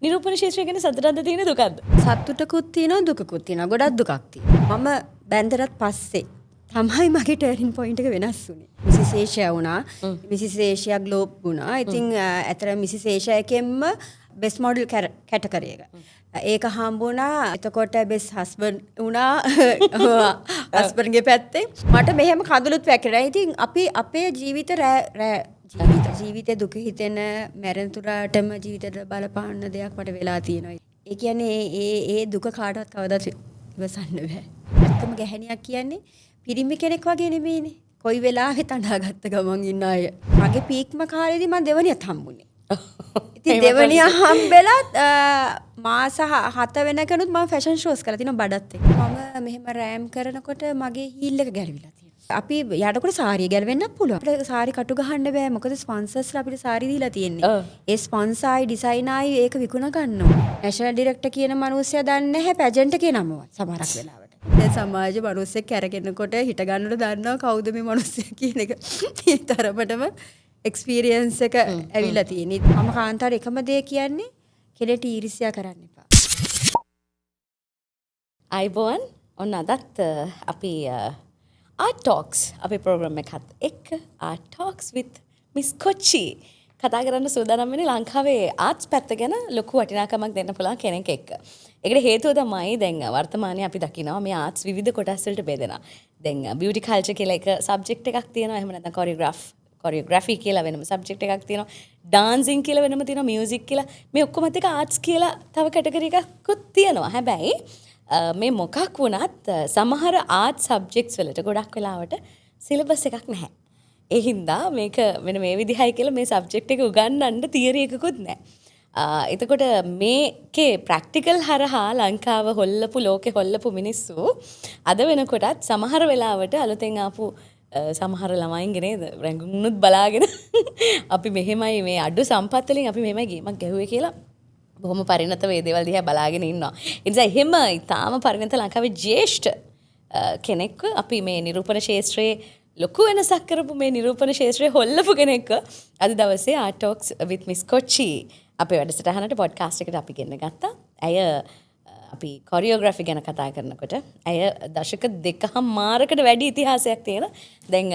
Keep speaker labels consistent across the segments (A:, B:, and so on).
A: නිරූපණ ශාස්ත්‍රය ගැන සතුටක්ද තියෙන දුකක්ද?
B: සතුටකුත් තියෙනවා දුකකුත් තියෙනවා. ගොඩක් දුකක් තියෙනවා. මම බැන්දරත් පස්සේ තමයි මගේ ටර්නින් පොයින්ට් එක වෙනස් වුනේ. මිසිස් ඒෂියා වුණා. මිසිස් ඒෂියා ග්ලෝබ් වුණා. ඉතින් ඇතර මිසිස් ඒෂියා එකෙන්ම බෙස්ට් මොඩල් කැටගරි එක. ඒක හම්බුණා. එතකොට බෙස්ට් හස්බන්ඩ් වුණා. හස්බන්ඩ්ගේ පැත්තේ. මට මෙහෙම කඳුළුත් වැක්කිරා. ඉතින් අපි අපේ ජීවිතේ දුක හිතෙන මැරෙන තුරාටම ජීවිතේට බලපාන දෙයක් මට වෙලා තියෙනවා. ඒ කියන්නේ ඒ දුක කාටවත් කවදාවත් ඉවසන්න බෑ. ඇත්තම ගැහණියක් කියන්නේ පිරිමි කෙනෙක් වගේ නෙමෙයිනේ. කොයි වෙලාවෙ තඬාගත්ත ගමන් ඉන්න අය. මගේ පීක්ම කාලේදී මම දෙවනියත් හම්බුනේ. ඉතින් දෙවනිය හම්බෙලත් මාස 7 වෙනකනුත් මම ෆැෂන් ෂෝස් කරලා තිනවා බඩත් එක්ක. මම මෙහෙම රෑම් කරනකොට මගේ හීල් එක ගැලවිලා තියෙනවා. අපි යඩකොට සාරිය ගැලවෙන්නත් පුළුවන්. අපිට සාරි කටු ගහන්න බෑ. මොකද ස්පොන්සර්ස්ලා අපිට සාරි දීලා තියෙන්නේ. ඒ ස්පොන්සර්යි ඩිසයිනර්යි ඒක විකුණ ගන්නවා. නැෂනල් ඩිරෙක්ටර් කියන මිනිස්සයා දන්නේ නැහැ පැජන්ට් එකේ නමවත් සමහරක් වෙලාවට. දැන් සමාජ මිනිස්සෙක් කැරගෙනකොට හිට ගන්නට දන්නවා කවුද මේ මිනිස්සයා කියන එක. ඒ තරමටම එක්ස්පීරියන්ස් එක ඇවිල්ලා තියෙන්නේ. මම කාන්තාර එකම දේ කියන්නේ කෙලෙට ඊර්ෂ්‍යා කරන්න එපා.
A: අයිබෝන් ඔන්න අදත් අපි Art Talks අපේ ප්‍රෝග්‍රෑම් එකත් එක්ක Art Talks with Miss Kochi කතා කරන්න සූදානම් වෙන්නේ ලංකාවේ ආර්ට්ස් පැත්ත ගැන ලොකු වටිනාකමක් දෙන්න පුළුවන් කෙනෙක් එක්ක. ඒකට හේතුව තමයි දැන් වර්තමානයේ අපි දකිනවා මේ ආර්ට්ස් විවිධ කොටස් වලට බෙදෙනවා. දැන් බියුටි කල්චර් කියලා එක සබ්ජෙක්ට් එකක් තියෙනවා. එහෙම නැත්නම් කොරියෝග්‍රැෆි කියලා වෙනම සබ්ජෙක්ට් එකක් තියෙනවා. ඩාන්සින් කියලා වෙනම තියෙනවා. මියුසික් කියලා. මේ ඔක්කොමත් එක ආර්ට්ස් කියලා තව කැටගරි එකකුත් තියෙනවා. හැබැයි මේ මොකක් වුණත් සමහර ආර්ට් සබ්ජෙක්ට්ස් වලට ගොඩක් වෙලාවට සිලබස් එකක් නැහැ. ඒ හින්දා මේක මෙන්න මේ විදිහයි කියලා මේ සබ්ජෙක්ට් එක උගන්වන්න තියරි එකකුත් නැහැ. එතකොට මේකේ ප්‍රැක්ටිකල් හරහා ලංකාව හොල්ලපු ලෝකේ හොල්ලපු මිනිස්සු අද වෙනකොටත් සමහර වෙලාවට අලුතෙන් ආපු සමහර ළමයින්ගේ නේද රැඟුනුත් බලාගෙන අපි මෙහෙමයි මේ අඩු සම්පත් වලින් අපි මෙහෙමයි ගේමක් ගැහුවේ කියලා බොහොම පරිණත වේ දේවල් දිහා බලාගෙන ඉන්නවා. ඒ නිසා එහෙම ඊටාම පරිණත ලංකාවේ ජ්‍යෙෂ්ඨ කෙනෙක් අපි මේ නිරූපණ ශාස්ත්‍රයේ ලොකු වෙනසක් කරපු මේ නිරූපණ ශාස්ත්‍රයේ හොල්ලපු කෙනෙක් අද දවසේ Art Talks with Miss Kochi අපේ වැඩසටහනට පොඩ්කාස්ට් එකට අපි ගෙන්න ගත්තා. ඇය අපි කොරියෝග්‍රැෆි ගැන කතා කරනකොට ඇය දශක 2මාරකට වැඩි ඉතිහාසයක් තියෙන දැන්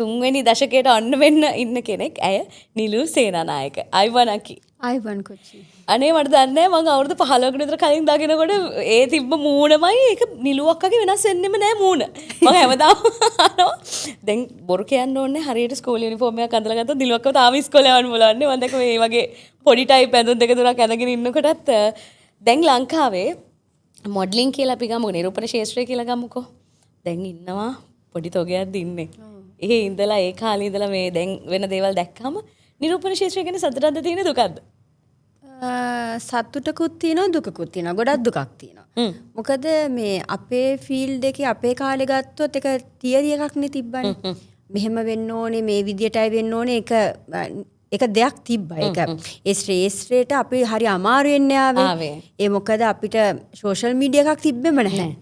A: 3 වෙනි දශකයට ඔන්න වෙන්න ඉන්න කෙනෙක්. ඇය නිලු සේනානායක. අයිවනකි.
B: අයිවන් කොච්චි.
A: අනේ මට දන්නේ මම අවුරුදු 15කට විතර කලින් දකිනකොට ඒ තිබ්බ මූණමයි ඒක නිලුවක් වගේ වෙනස් වෙන්නෙම නෑ මූණ. මම හැමදාම අහනවා දැන් බොරු කියන්න ඕනේ හරියට ස්කූල් යුනිෆෝම් එකක් අඳලා ගත්තොත් නිලුවක්ව තාම ඉස්කෝලේ යවන්න බලන්නේ. මම දැක්ක මේ වගේ පොඩි ටයිප් ඇඳුම් දෙක තුනක් ඇඳගෙන ඉන්නකොටත් දැන් ලංකාවේ මොඩලින් කියලා අපි ගමුකෝ නිරූපණ ශාස්ත්‍රය කියලා ගමුකෝ. දැන් ඉන්නවා පොඩි තොගයක් දින්නේ. ඒ ඉඳලා ඒ කාලේ ඉඳලා මේ දැන් වෙන දේවල් දැක්කම නිරූපණ ශාස්ත්‍රය ගැන සතුටක්ද තියෙන දුකක්ද?
B: සතුටකුත් තියෙනවා දුකකුත් තියෙනවා. ගොඩක් දුකක් තියෙනවා. මොකද මේ අපේ ෆීල්ඩ් එකේ අපේ කාලේ ගත්තොත් ඒක තියරි එකක් නේ තිබ්බනේ. මෙහෙම වෙන්න ඕනේ මේ විදියටයි වෙන්න ඕනේ ඒක දෙයක් තිබ්බා. ඒක ඒ ශ්‍රේෂ්ඨයට අපි හරි අමාරුවෙන් ආවේ. ඒ මොකද අපිට සෝෂල් මීඩියා එකක් තිබ්බෙම නැහැ.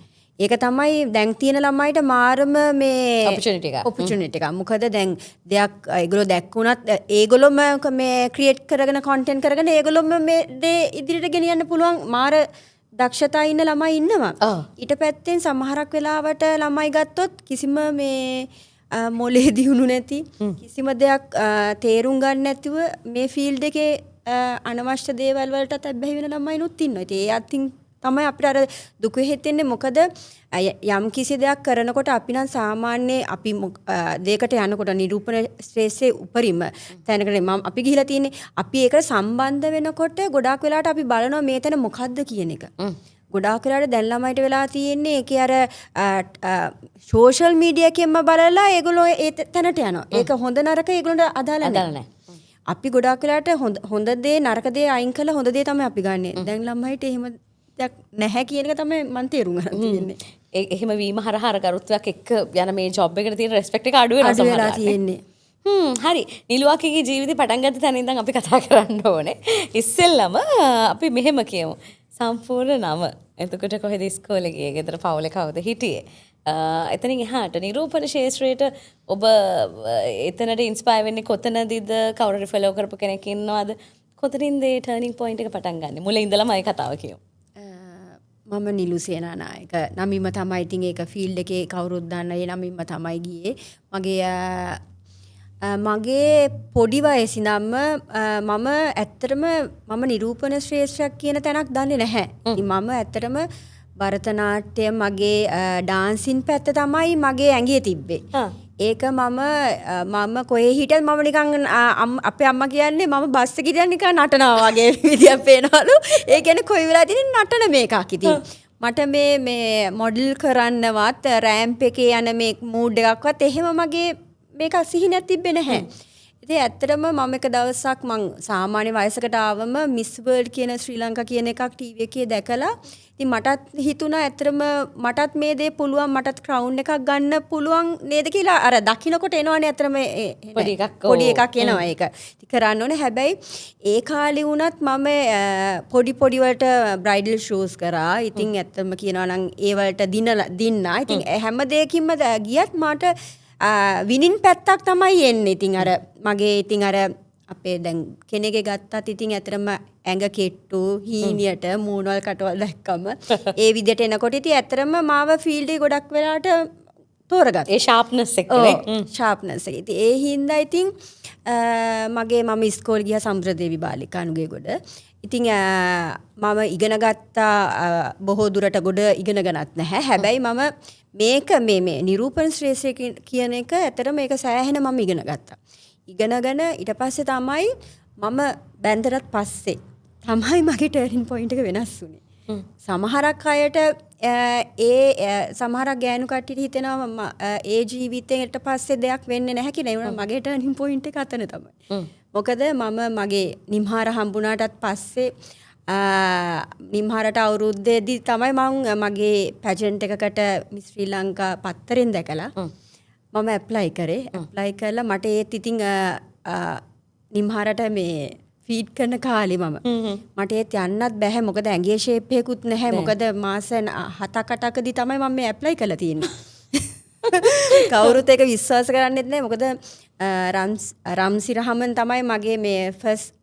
B: ඒක තමයි දැන් තියෙන ළමයිට මාරම මේ ඔපචුනිටි එක. මොකද දැන් දෙයක් ඒගොල්ලෝ දැක්කුණත් ඒගොල්ලොම මේ ක්‍රියේට් කරගෙන කන්ටෙන්ට් කරගෙන ඒගොල්ලොම මේ දේ ඉදිරියට ගෙනියන්න පුළුවන් මාර දක්ෂතා ඉන්න ළමයි ඉන්නවා. ඊට පැත්තෙන් සමහරක් වෙලාවට ළමයි ගත්තොත් කිසිම මේ මොලේ දියුණු නැති කිසිම දෙයක් තේරුම් ගන්න නැතිව මේ ෆීල්ඩ් එකේ අනවශ්‍ය දේවල් වලටත් අබ්බැහි වෙන ළමයිනුත් ඉන්නවා. ඉතින් ඒ අතින් තමයි අපිට අර දුක හිතෙන්නේ. මොකද යම් කිසි දෙයක් කරනකොට අපි නම් සාමාන්‍ය අපි දෙයකට යනකොට නිරූපණ ශ්‍රේෂ්ඨයේ උපරිම තැනකට අපි ගිහිලා තියෙන්නේ. අපි ඒකට සම්බන්ධ වෙනකොට ගොඩාක් වෙලාවට අපි බලනවා මේ තැන මොකද්ද කියන එක. ගොඩාක් වෙලාවට දැන් ළමයිට වෙලා තියෙන්නේ ඒකේ අර සෝෂල් මීඩියා එකෙන්ම බලලා ඒගොල්ලෝ ඒ තැනට යනවා. ඒක හොඳ නරක ඒගොල්ලන්ට අදාළ නැහැ. අපි ගොඩාක් වෙලාවට හොඳ දේ නරක දේ අයින් කරලා හොඳ දේ තමයි අපි ගන්නෙ. දැන් ළමයිට එහෙම නැහැ කියන එක තමයි මම තේරුම් ගන්න තියෙන්නේ.
A: එහෙම වීම හරහා ගරුත්වයක් එක්ක යන මේ ජොබ් එකට තියෙන රෙස්පෙක්ට් එක අඩු වෙනවා
B: තියෙන්නේ.
A: හරි. නිලුවකගේ ජීවිතේ පටන් ගත්ත තැන ඉඳන් අපි කතා කරන්න ඕනේ. ඉස්සෙල්ලම අපි මෙහෙම කියමු. සම්පූර්ණ නම. එතකොට කොහෙද ඉස්කෝලේ ගියේ? ගෙදර පවුලේ කවුද හිටියේ? එතනින් එහාට නිරූපණ ශාස්ත්‍රයට ඔබ එතනට ඉන්ස්පයර් වෙන්නේ කොතනදීද? කවුරුරි ෆලෝ කරපු කෙනෙක් ඉන්නවද? කොතනින්ද ඒ ටර්නින් පොයින්ට් එක පටන් ගන්නේ? මුල ඉඳලම ඒ කතාව කියමු.
B: මම නිලු සේනානායක නමින්ම තමයි ඉතින් ඒක ෆීල්ඩ් එකේ කවුරුත් දන්න ඒ නමින්ම තමයි ගියේ. මගේ පොඩි වයසේ ඉඳන්ම මම ඇත්තටම මම නිරූපණ ශ්‍රේෂ්ඨයක් කියන තැනක් දන්නේ නැහැ. ඉතින් මම ඇත්තටම භරතනාට්‍ය මගේ ඩාන්සින් පැත්ත තමයි මගේ ඇඟේ තිබ්බේ. ඒක මම කොහේ හිටියත් මම නිකන් අපේ අම්මා කියන්නේ මම බස් එකේ ඉඳන් නිකන් නටනවා වගේ විදියක් පේනවලු. ඒ කියන්නේ කොයි වෙලාවෙද ඉතින් නටන මේකක් ඉතින්. මට මේ මොඩල් කරන්නවත් රෑම්ප් එකේ යන මේ මූඩ් එකක්වත් එහෙම මගේ මේක සිහිනයක් තිබ්බේ නැහැ. ඉතින් ඇත්තටම මම එක දවසක් මං සාමාන්‍ය වයසකට ආවම මිස් වර්ල්ඩ් කියන ශ්‍රී ලංකා කියන එකක් ටීවී එකේ දැකලා ඉතින් මටත් හිතුණා ඇත්තටම මටත් මේ දේ පුළුවන් මටත් ක්‍රවුන් එකක් ගන්න පුළුවන් නේද කියලා අර දකින්නකොට එනවනේ ඇත්තටම පොඩි එකක් එනවා ඒක. ඉතින් කරන්න ඕනේ. හැබැයි ඒ කාලේ වුණත් මම පොඩි වලට බ්‍රයිඩල් ෂෝස් කරා. ඉතින් ඇත්තම කියනවා නම් ඒ වලට දින්නා. ඉතින් හැම දෙයකින්ම ගියත් මට විනින් පැත්තක් තමයි එන්නේ. ඉතින් අර මගේ ඉතින් අර අපේ දැන් කෙනෙක්ගේ ගත්තත් ඉතින් ඇතරම ඇඟ කෙට්ටු හීනියට මූණවල් කටවල් දැක්කම ඒ විදිහට එනකොට ඉතින් ඇතරම මාව ෆීල්ඩ් එකේ ගොඩක් වෙලාට තෝරගත්තා. ඒ
A: ෂාප්නස් එක නේ.
B: ෂාප්නස් එක. ඉතින් ඒ හින්දා ඉතින් මම ඉස්කෝලේ ගියා සම්ද්‍රදේවි බාලිකා නුගේගොඩ. ඉතින් මම ඉගෙන ගත්තා බොහෝ දුරට ගොඩ ඉගෙනගනත් නැහැ. හැබැයි මම මේක මේ නිරූපණ ශ්‍රේෂ්ඨ කියන එක ඇත්තටම මේක සෑහෙන මම ඉගෙන ගත්තා. ඉගෙනගෙන ඊට පස්සේ තමයි මම බැන්දරත් පස්සේ තමයි මගේ ටර්නින් පොයින්ට් එක වෙනස් වුනේ. සමහරක් අයට සමහරක් ගෑනු කට්ටියට හිතෙනවා ඒ ජීවිතේට පස්සේ දෙයක් වෙන්නේ නැහැ කියලා. ඒ වුණා මගේ ටර්නින් පොයින්ට් එක අතන තමයි. මොකද මම මගේ නිම්හාර හම්බුණාටත් පස්සේ නිම්හාරට අවුරුද්දේදී තමයි මම මගේ පැජන්ට් එකකට මිස් ශ්‍රී ලංකා පත්තරෙන් දැකලා මම ඇප්ලයි කරේ. ඇප්ලයි කරලා මට ඒත් ඉතින් නිම්හාරට මේ ෆීඩ් කරන කාලේ මට ඒත් යන්නත් බැහැ. මොකද ඇඟේ ෂේප් එකකුත් නැහැ. මොකද මාස 7-8කදී තමයි මම මේ ඇප්ලයි කරලා තියෙන්නේ. කවුරුත් ඒක විශ්වාස කරන්නෙත් නැහැ. මොකද රම්සි රහමන් තමයි මගේ මේ ෆස්ට්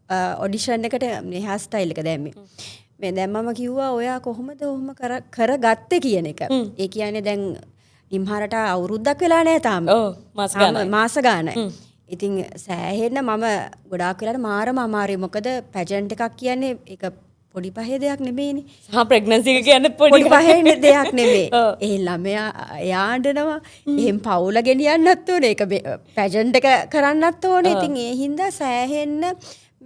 B: ඔඩිෂන් එකට මේ හේර් ස්ටයිල් එක දැම්මේ. මේ දැන් මම කිව්වා ඔයා කොහොමද ඔහොම කරගත්තේ කියන එක. ඒ කියන්නේ දැන් නිම්හාරට අවුරුද්දක් වෙලා නැහැ තාම. මාස ගානයි. ඉතින් සෑහෙන්න මම ගොඩාක් වෙලාට මාරම අමාරුයි. මොකද පැජන්ට් එකක් කියන්නේ ඒක පොඩි පහේ දෙයක් නෙමෙයිනේ.
A: ප්‍රෙග්නන්සි එක කියන්නේ
B: පොඩි පහේ දෙයක් නෙමෙයි. ඒ ළමයා යාඩනවා. එහෙන් පවුල ගෙනියන්නත් ඕනේ. ඒක පැජන්ට් එක කරන්නත් ඕනේ. ඉතින් ඒ හින්දා සෑහෙන්න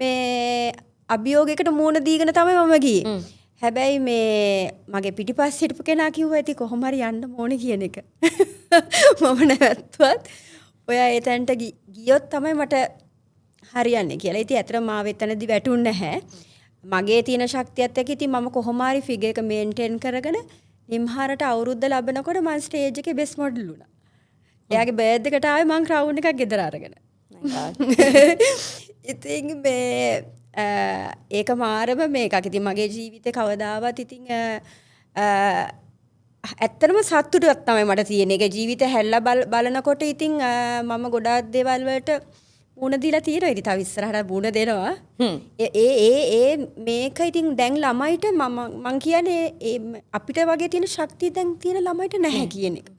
B: මේ අභියෝගයකට මුහුණ දීගෙන තමයි මම ගියේ. හැබැයි මේ මගේ පිටිපස්සේ හිටපු කෙනා කිව්වා ඉතින් කොහොම හරි යන්න ඕනේ කියන එක. මම නැවතුවත් ඔයා ඒ තැනට ගියොත් තමයි මට හරියන්නේ කියලා. ඉතින් ඇත්තටම මාව එතනදී වැටුන්නේ නැහැ. මගේ තියෙන ශක්තියත් එක්ක ඉතින් මම කොහොම හරි ෆිගර් එක මේන්ටේන් කරගෙන නිම්හාරට අවුරුද්ද ලැබනකොට මම ස්ටේජ් එකේ බෙස්ට් මොඩල් වුණා. එයාගේ බර්ත් එකට ආවේ මම ක්‍රවුන් එකක් ගෙදර අරගෙන. ඉතින් මේ ඒක මාරම මේකක්. ඉතින් මගේ ජීවිතේ කවදාවත් ඉතින් ඇත්තටම සතුටක් තමයි මට තියෙන්නේ. ඒක ජීවිතේ හැල්ලා බලනකොට ඉතින් මම ගොඩාක් දේවල් වලට මුණ දීලා තියෙනවා. ඉතින් තව ඉස්සරහට මුණ දෙනවා. ඒ මේක ඉතින් දැන් ළමයිට මම කියන්නේ අපිට වගේ තියෙන ශක්තිය දැන් තියෙන ළමයිට නැහැ කියන එක.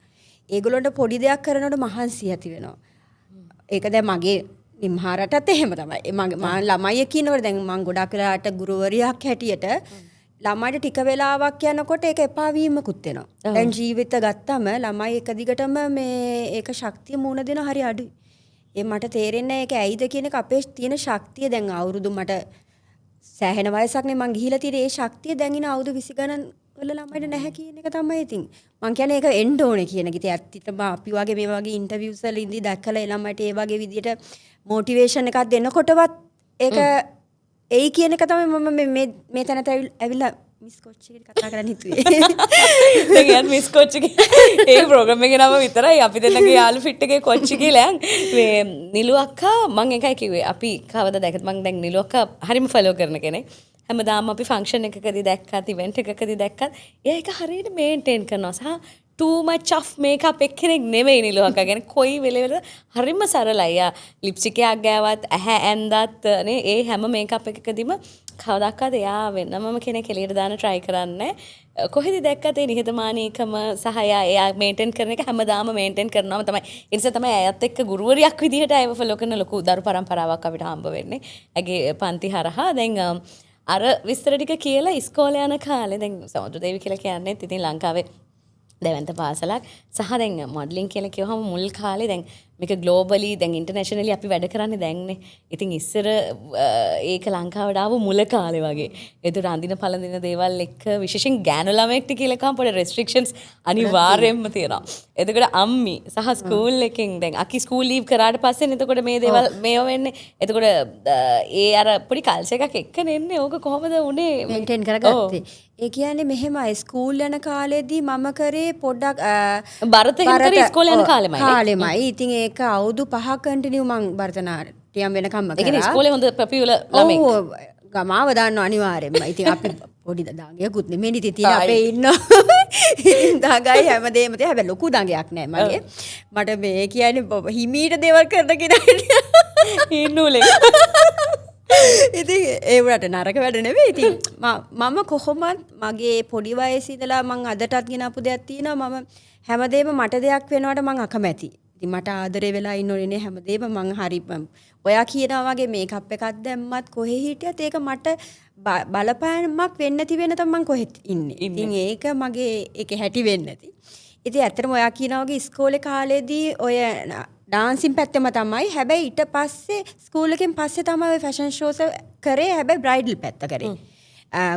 B: ඒගොල්ලන්ට පොඩි දෙයක් කරනකොට මහන්සිය ඇති වෙනවා. ඒක දැන් මගේ නිම්හාරටත් එහෙම තමයි. මම ළමයි කියනකොට දැන් මම ගොඩක් වෙලාට ගුරුවරියක් හැටියට ළමයිට ටික වෙලාවක් යනකොට ඒක එපා වීමකුත් වෙනවා. දැන් ජීවිත ගත්තම ළමයි එක දිගටම මේ ඒක ශක්තිය මුණ දෙන හරි අඩුයි. ඒ මට තේරෙන්නේ ඒක ඇයිද කියන එක අපේ තියෙන ශක්තිය දැන් අවුරුදු මට සෑහෙන වයසක් නේ මං ගිහිලා තියෙන්නේ. ඒ ශක්තිය දැන් ඉන අවුරුදු 20 ගණන් වල ළමයිට නැහැ කියන එක තමයි ඉතින්. මං කියන්නේ ඒක එන්න ඕනේ කියන එක. ඉතින් ඇත්තටම අපි වගේ මේ වගේ ඉන්ටර්විව්ස් වල ඉඳි දැක්කලා ළමයිට ඒ වගේ විදියට මොටිවේෂන් එකක් දෙන්නකොටවත් ඒක එයි කියන එක තමයි මම මේ තැනට ඇවිල්ලා මිස් කොච්චි එකට කතා කරන්න හිතුවේ.
A: දැන් යන් මිස් කොච්චි ඒ ප්‍රෝග්‍රෑම් එකේ නම විතරයි අපි දෙන්නගේ යාළු ෆිට් එකේ කොච්චි කියලා මේ නිලු අක්කා මම එකයි කිව්වේ අපි කවදා දැක්කත් මම දැන් නිලු අක්කා හරිම ෆලෝ කරන කෙනෙක්. හැමදාම අපි ෆන්ක්ෂන් එකකදී දැක්කත් ඉවෙන්ට් එකකදී දැක්කත් එයා ඒක හරියට මේන්ටේන් කරනවා සහ too much of makeup එක්කෙනෙක් නෙවෙයි නිලුවක ගැන කොයි වෙලෙවල හරිම සරලයි. යා ලිප්ස්ටික් එකක් ගෑවත් ඇහැ ඇඳත් නේ ඒ හැම මේකප් එකකදීම කවදාවත් එයා වෙනමම කෙනෙක් එළියට දාන්න try කරන්නේ. කොහෙද දැක්කත් ඒ නිහතමානීකම සහ එයා මේන්ටේන් කරන එක හැමදාම මේන්ටේන් කරනවාම තමයි. ඒ නිසා තමයි අයත් එක්ක ගුරුවරියක් විදිහට අයව ෆලෝ කරන ලොකු දරු පරම්පරාවක් අපිට හම්බ වෙන්නේ. ඇගේ පන්ති හරහා දැන් අර විස්තර ටික කියලා ඉස්කෝලේ යන කාලේ දැන් සමුද්‍රදේවි කියලා කියන්නේ ඉතින් ලංකාවේ දැවන්ත පාසලක් සහ දැන් මොඩලින් කියලා කිව්වහම මුල් කාලේ දැන් මේක ග්ලෝබලි දැන් ඉන්ටර්නැෂනලි අපි වැඩ කරන්නේ දැන්නේ. ඉතින් ඉස්සර ඒක ලංකාවට ආව මුල කාලේ වගේ. ඒතර අඳින පළඳින දේවල් එක්ක විශේෂයෙන් ගෑනු ළමයෙක්ට කියලා කම් පොඩි රෙස්ට්‍රික්ෂන්ස් අනිවාර්යයෙන්ම තියෙනවා. එතකොට අම්මි සහ ස්කූල් එකෙන් දැන් අකි ස්කූල් ලීව් කරාට පස්සේ එතකොට මේ දේවල් මේව වෙන්නේ. එතකොට ඒ අර පොඩි කල්චර් එකක් එක්කනේ එන්නේ. ඕක කොහොමද උනේ
B: මේන්ටේන් කරගත්තේ? ඒ කියන්නේ මෙහෙමයි ස්කූල් යන කාලේදී මම කරේ පොඩ්ඩක්
A: භරත හින්දර ඉස්කෝලේ යන කාලෙමයි.
B: ඉතින් ඒක අවුරුදු 5ක් කන්ටිනියු මං භරතනාට්‍යම් වෙනකම්ම කරා.
A: ඒ කියන්නේ ඉස්කෝලේ හොඳ පොපියුලර් ළමෙක්.
B: ඔව් ගමාව දාන්න අනිවාර්යෙන්ම. ඉතින් අපි පොඩි දඟයකුත් නෙමෙයි ඉතින් තියෙන අපේ ඉන්න. ඉතින් දඟයි හැමදේම තියෙන. හැබැයි ලොකු දඟයක් නෑ මගේ. මට මේ කියන්නේ හිමීට දේවල් කරන කෙනා
A: ඉන්නුලේ.
B: ඉතින් ඒ වලට නරක වැඩ නෙවෙයි. ඉතින් මම කොහොමත් මගේ පොඩි වයසේ ඉඳලා මං අදටත් ගෙනාපු දෙයක් තියෙනවා. මම හැමදේම මට දෙයක් වෙනවට මං අකමැති. ඉතින් මට ආදරේ වෙලා ඉන්න ඕනේ නේ හැමදේම මං හරි ඔයා කියනවා වගේ මේකප් එකක් දැම්මත් කොහේ හිටියත් ඒක මට බලපෑමක් වෙන්න නැති වෙන තමයි මං කොහෙත් ඉන්නේ. ඉතින් ඒක මගේ ඒකේ හැටි වෙන්නේ නැති. ඉතින් ඇත්තටම ඔයා කියනවා වගේ ඉස්කෝලේ කාලේදී ඔය ඩාන්සින් පැත්තම තමයි. හැබැයි ඊට පස්සේ ස්කූල් එකෙන් පස්සේ තමයි ඔය ෆැෂන් ෂෝස් කරේ. හැබැයි බ්‍රයිඩල් පැත්ත කරේ.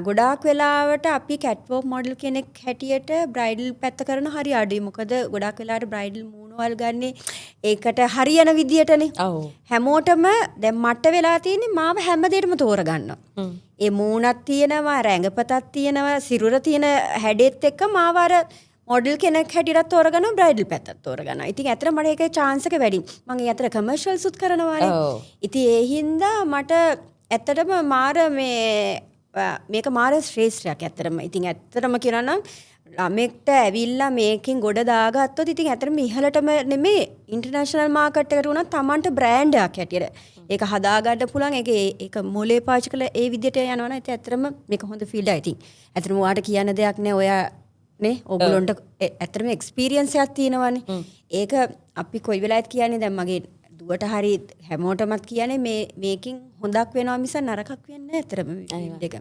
B: ගොඩාක් වෙලාවට අපි කැට්වෝක් මොඩල් කෙනෙක් හැටියට බ්‍රයිඩල් පැත්ත කරන හරි අඩුයි. මොකද ගොඩාක් වෙලාවට බ්‍රයිඩල් මූණවල් ගන්නේ ඒකට හරියන විදියටනේ. හැමෝටම දැන් මට වෙලා තියෙන්නේ මාව හැම දෙයකම තෝරගන්නවා. ඒ මූණක් තියෙනවා, රැඟපතක් තියෙනවා, සිරුර තියෙන හැඩෙත් එක්ක මාව අර මොඩල් කෙනෙක් හැටියට තෝරගන්න බ්‍රයිඩල් පැත්තත් තෝරගන්න. ඉතින් ඇත්තට මට ඒකේ chance එක වැඩි. මම ඒ අතර කමර්ෂියල්ස් උත් කරනවානේ. ඉතින් ඒ හින්දා මට ඇත්තටම මාර මේක මාර ශ්‍රේෂ්ඨයක් ඇත්තටම. ඉතින් ඇත්තටම කියනවා නම් ළමෙක්ට ඇවිල්ලා මේකෙන් ගොඩ දාගත්තොත් ඉතින් ඇත්තටම ඉහළටම නෙමෙයි ඉන්ටර්නැෂනල් මාකට් එකට උනත් Tamanට බ්‍රෑන්ඩ් එකක් හැටියට ඒක හදාගන්න පුළුවන්. ඒක මොලේ පාවිච්චි කළා ඒ විදිහට යනවා නම් ඉතින් ඇත්තටම මේක හොඳ ෆීල්ඩ් එකක්. ඉතින් ඇත්තටම ඔයාට කියන්න දෙයක් නෑ. ඔයා නේ ඔයගොල්ලන්ට ඇත්තටම එක්ස්පීරියන්ස් එකක් තියෙනවානේ. ඒක අපි කොයි වෙලාවෙත් කියන්නේ දැන් මගේ දුවට හරි හැමෝටමත් කියන්නේ මේකින් හොඳක් වෙනවා මිස නරකක් වෙන්නේ නැහැ ඇත්තටම ඒක.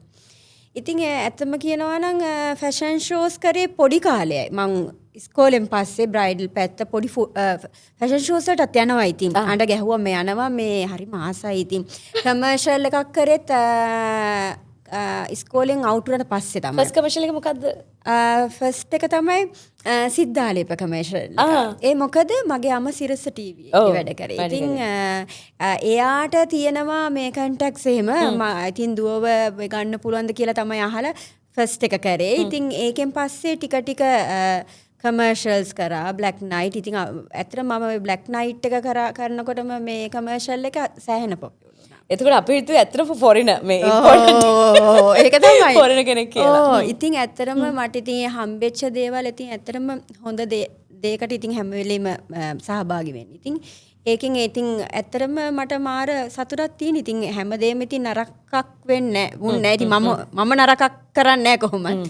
B: ඉතින් ඇත්තම කියනවා නම් ෆැෂන් ෂෝස් කරේ පොඩි කාලෙයි. මං ඉස්කෝලෙන් පස්සේ බ්‍රයිඩල් පැත්ත පොඩි ෆැෂන් ෂෝස් වලටත් යනවා. ඉතින් අඬ ගැහුවා මේ යනවා මේ හරි මාසයි. ඉතින් කමර්ෂල් එකක් කරෙත් ඉස්කෝලෙන් අවුට් වුණාට පස්සේ තමයි.
A: ෆස්ට් කමර්ෂල් එක මොකද්ද?
B: ෆස්ට් එක තමයි සිද්ධාලේප කමර්ෂල්. ඒ මොකද මගේ අම්මා සිරස ටීවී එකේ වැඩ කරේ. ඉතින් එයාට තියෙනවා මේ කන්ටැක්ට්ස් එහෙම ඉතින් දුවව ගන්න පුළුවන්ද කියලා තමයි අහලා ෆස්ට් එක කරේ. ඉතින් ඒකෙන් පස්සේ ටික කමර්ෂල්ස් කරා බ්ලැක් නයිට්. ඉතින් ඇත්තටම මම බ්ලැක් නයිට් එක කරනකොටම මේ කමර්ෂල් එක සෑහෙන පොපුලර්.
A: එතකොට අපි හිතුවේ ඇත්තටම ෆොරිනර් මේ
B: ඒක තමයි
A: ෆොරිනර් කෙනෙක් කියලා.
B: ඉතින් ඇත්තටම මට ඉතින් හම්බෙච්ච දේවල් ඉතින් ඇත්තටම හොඳ දෙයකට ඉතින් හැම වෙලෙම සහභාගී වෙන්න. ඉතින් ඒකෙන් ඉතින් ඇත්තටම මට මාර සතුටක් තියෙන. ඉතින් හැමදේම ඉතින් නරකක් වෙන්නේ නැහැ. ඉතින් මම නරකක් කරන්නේ නැහැ කොහොමද.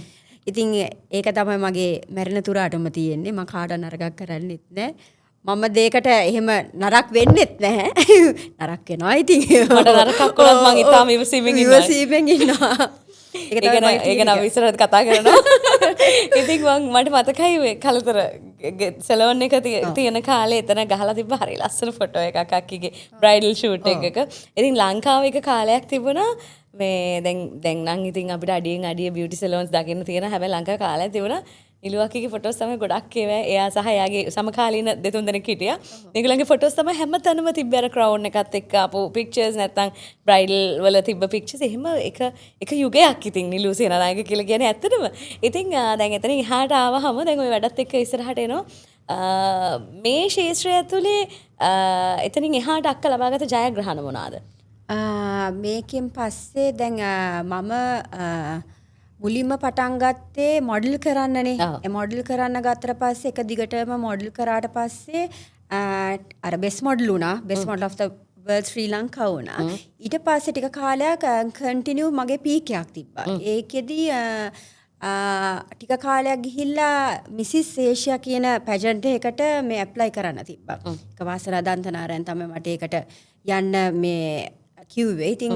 B: ඉතින් ඒක තමයි මගේ මැරෙන තුරාටම තියෙන්නේ. මම කාට නරකක් කරන්නෙත් නැහැ. මම දෙයකට එහෙම නරක වෙන්නෙත් නැහැ. නරක වෙනවා ඉතින්.
A: මට නරකක් වුණත් මං ඊටාම
B: ඉවසීමෙන් ඉන්නවා.
A: ඒක නම් විස්තරත් කතා කරනවා. ඉතින් මට මතකයි ඔය කලතර සැලෝන් එක තියෙන කාලේ එතන ගහලා තිබ්බ හරි ලස්සන ෆොටෝ එකක් අක්කිගේ බ්‍රයිඩල් ෂූට් එකක. ඉතින් ලංකාවේ එක කාලයක් තිබුණා මේ දැන් නම් ඉතින් අපිට අඩියෙන් අඩිය බියුටි සැලෝන්ස් දකින්න තියෙන. හැබැයි ලංකාවේ කාලයක් තිබුණා නිලුවක්ගේ ෆොටෝස් තමයි ගොඩක් ඒවා. එයා සහ එයාගේ සමකාලීන දෙතුන් දෙනෙක් හිටියා. මේගොල්ලන්ගේ ෆොටෝස් තමයි හැමතැනම තිබ්බ අර ක්‍රවුන් එකත් එක්ක ආපු පික්චර්ස් නැත්තම් බ්‍රයිඩල් වල තිබ්බ පික්චර්ස්. එහෙම එක යුගයක් ඉතින් නිලු සේනානායක කියලා කියන්නේ ඇත්තටම. ඉතින් දැන් එතනින් එහාට ආවහම දැන් ওই වැඩත් එක්ක ඉස්සරහට එනවා. මේ ශාස්ත්‍රය ඇතුලේ එතනින් එහාට අක්ක ලබාගත ජයග්‍රහණ මොනවාද?
B: මේකෙන් පස්සේ දැන් මම මුලින්ම පටන් ගත්තේ මොඩල් කරන්නනේ. ඒ මොඩල් කරන්න ගත්තට පස්සේ එක දිගටම මොඩල් කරාට පස්සේ අර බෙස් මොඩල් වුණා. බෙස් මොඩල් ඔෆ් ද වර්ල්ඩ් ශ්‍රී ලංකා වුණා. ඊට පස්සේ ටික කාලයක් කන්ටිනියු මගේ පීක් එකක් තිබ්බා. ඒකෙදි ටික කාලයක් ගිහිල්ලා මිසිස් ඒෂියා කියන පැජන්ට් එකකට මේ ඇප්ලයි කරන්න තිබ්බා. ඒක වාසනා දන්තනාරයන් තමයි මට ඒකට යන්න මේ කිව්වේ. ඉතින්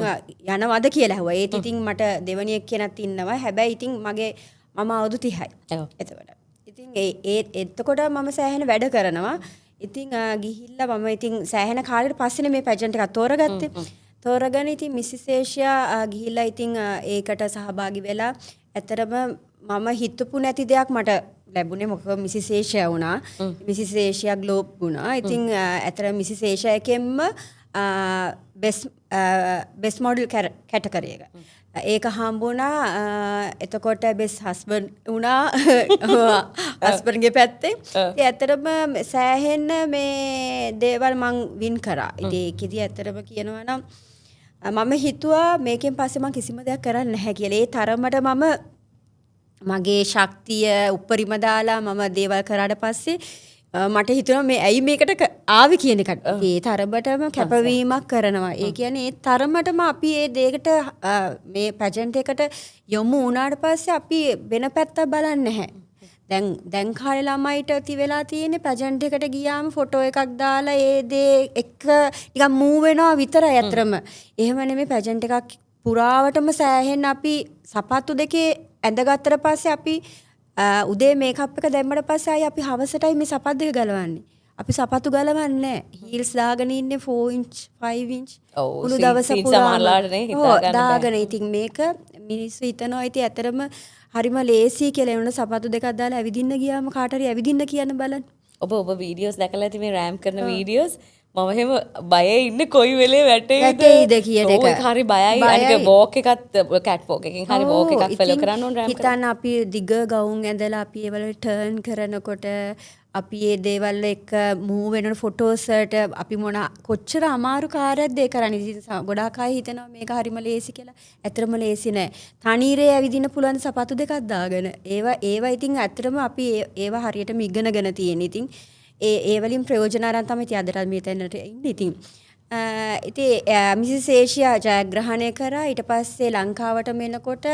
B: යනවද කියලා ඇහුවා. ඒත් ඉතින් මට දෙවනියෙක් කෙනෙක් ඉන්නවා. හැබැයි ඉතින් මම අවුරුදු 30යි. එතකොට. ඉතින් එතකොට මම සෑහෙන වැඩ කරනවා. ඉතින් ගිහිල්ලා මම ඉතින් සෑහෙන කාලෙකට පස්සේනේ මේ පැජන්ට් එකක් තෝරගත්තේ. තෝරගෙන ඉතින් මිසිස් ඒෂියා ගිහිල්ලා ඉතින් ඒකට සහභාගී වෙලා ඇතරම මම හිතපු නැති දෙයක් මට ලැබුණේ. මොකද මිසිස් ඒෂියා වුණා. මිසිස් ඒෂියා ග්ලෝබ් වුණා. ඉතින් ඇතර මිසිස් ඒෂියා එකෙන්ම බෙස් මොඩල් කැටගරි එක. ඒක හම්බුණා. එතකොට බෙස් හස්බන්ඩ් වුණා හස්බන්ඩ්ගේ පැත්තේ. ඉතින් ඇත්තටම සෑහෙන්න මේ දේවල් මං වින් කරා. ඉතින් ඒකෙදි ඇත්තටම කියනවා නම් මම හිතුවා මේකෙන් පස්සේ මං කිසිම දෙයක් කරන්න නැහැ කියලා. ඒ තරමට මම මගේ ශක්තිය උපරිම දාලා මම දේවල් කරාට පස්සේ මට හිතුණා මේ ඇයි මේකට ආවේ කියන එක. ඒ තරමටම කැපවීමක් කරනවා. ඒ කියන්නේ ඒ තරමටම අපි මේ දෙයකට මේ පැජන්ට් එකට යොමු වුණාට පස්සේ අපි වෙන පැත්තක් බලන්නේ නැහැ. දැන් කාලේ ළමයිට ඇති වෙලා තියෙන්නේ පැජන්ට් එකට ගියාම ෆොටෝ එකක් දාලා ඒ දේ එක නිකන් මූව් වෙනවා විතරයි අතරම. එහෙම නෙමෙයි පැජන්ට් එකක් පුරාවටම සෑහෙන අපි සපත්තු දෙකේ ඇඳගත්තට පස්සේ අපි උදේ මේකප් එක දැම්මට පස්සේ ආයි අපි හවසටයි මේ සපත් දෙක ගලවන්නේ. අපි සපත්තු ගලවන්නේ නැහැ. හීල්ස් දාගෙන ඉන්නේ 4 inch 5 inch. උණු දවස පුරාම දාගෙන ඉතින් මේක මිනිස්සු හිතනවා ඉතින් ඇතරම හරිම ලේසි කියලා එන සපත්තු දෙකක් දාලා ඇවිදින්න ගියාම කාට හරි ඇවිදින්න කියන්න බලන්න.
A: ඔබ වීඩියෝස් දැකලා ඇති මේ රෑම් කරන වීඩියෝස්. මම එහෙම බයේ ඉන්නේ කොයි වෙලේ
B: වැටෙයිද කියන එක.
A: ඒක හරි බයයි. අනික වෝක් එකත් කැට් වෝක් එකකින් හරි වෝක් එකක් ෆලෝ කරන්න ඕන රෑම් කරන්න.
B: හිතන්න අපි දිග ගවුම් ඇඳලා අපි ඒවල ටර්න් කරනකොට අපි මේ දේවල් එක මූව් වෙන ෆොටෝස් වලට අපි කොච්චර අමාරු කාර්යයක්ද ඒ කරන්නේ. ඉතින් ගොඩාක් අය හිතනවා මේක හරිම ලේසි කියලා. ඇත්තටම ලේසි නෑ. තනීරේ ඇවිදින්න පුළුවන් සපත්තු දෙකක් දාගෙන. ඒවා ඉතින් ඇත්තටම අපි ඒවා හරියටම ඉගෙනගෙන තියෙන. ඉතින් ඒ වලින් ප්‍රයෝජන අරන් තමයි ඉතින් අදට මේ තැනට ඉන්නේ. ඉතින් මිසිස් ඒෂියා ජයග්‍රහණය කරා. ඊට පස්සේ ලංකාවට මෙනකොට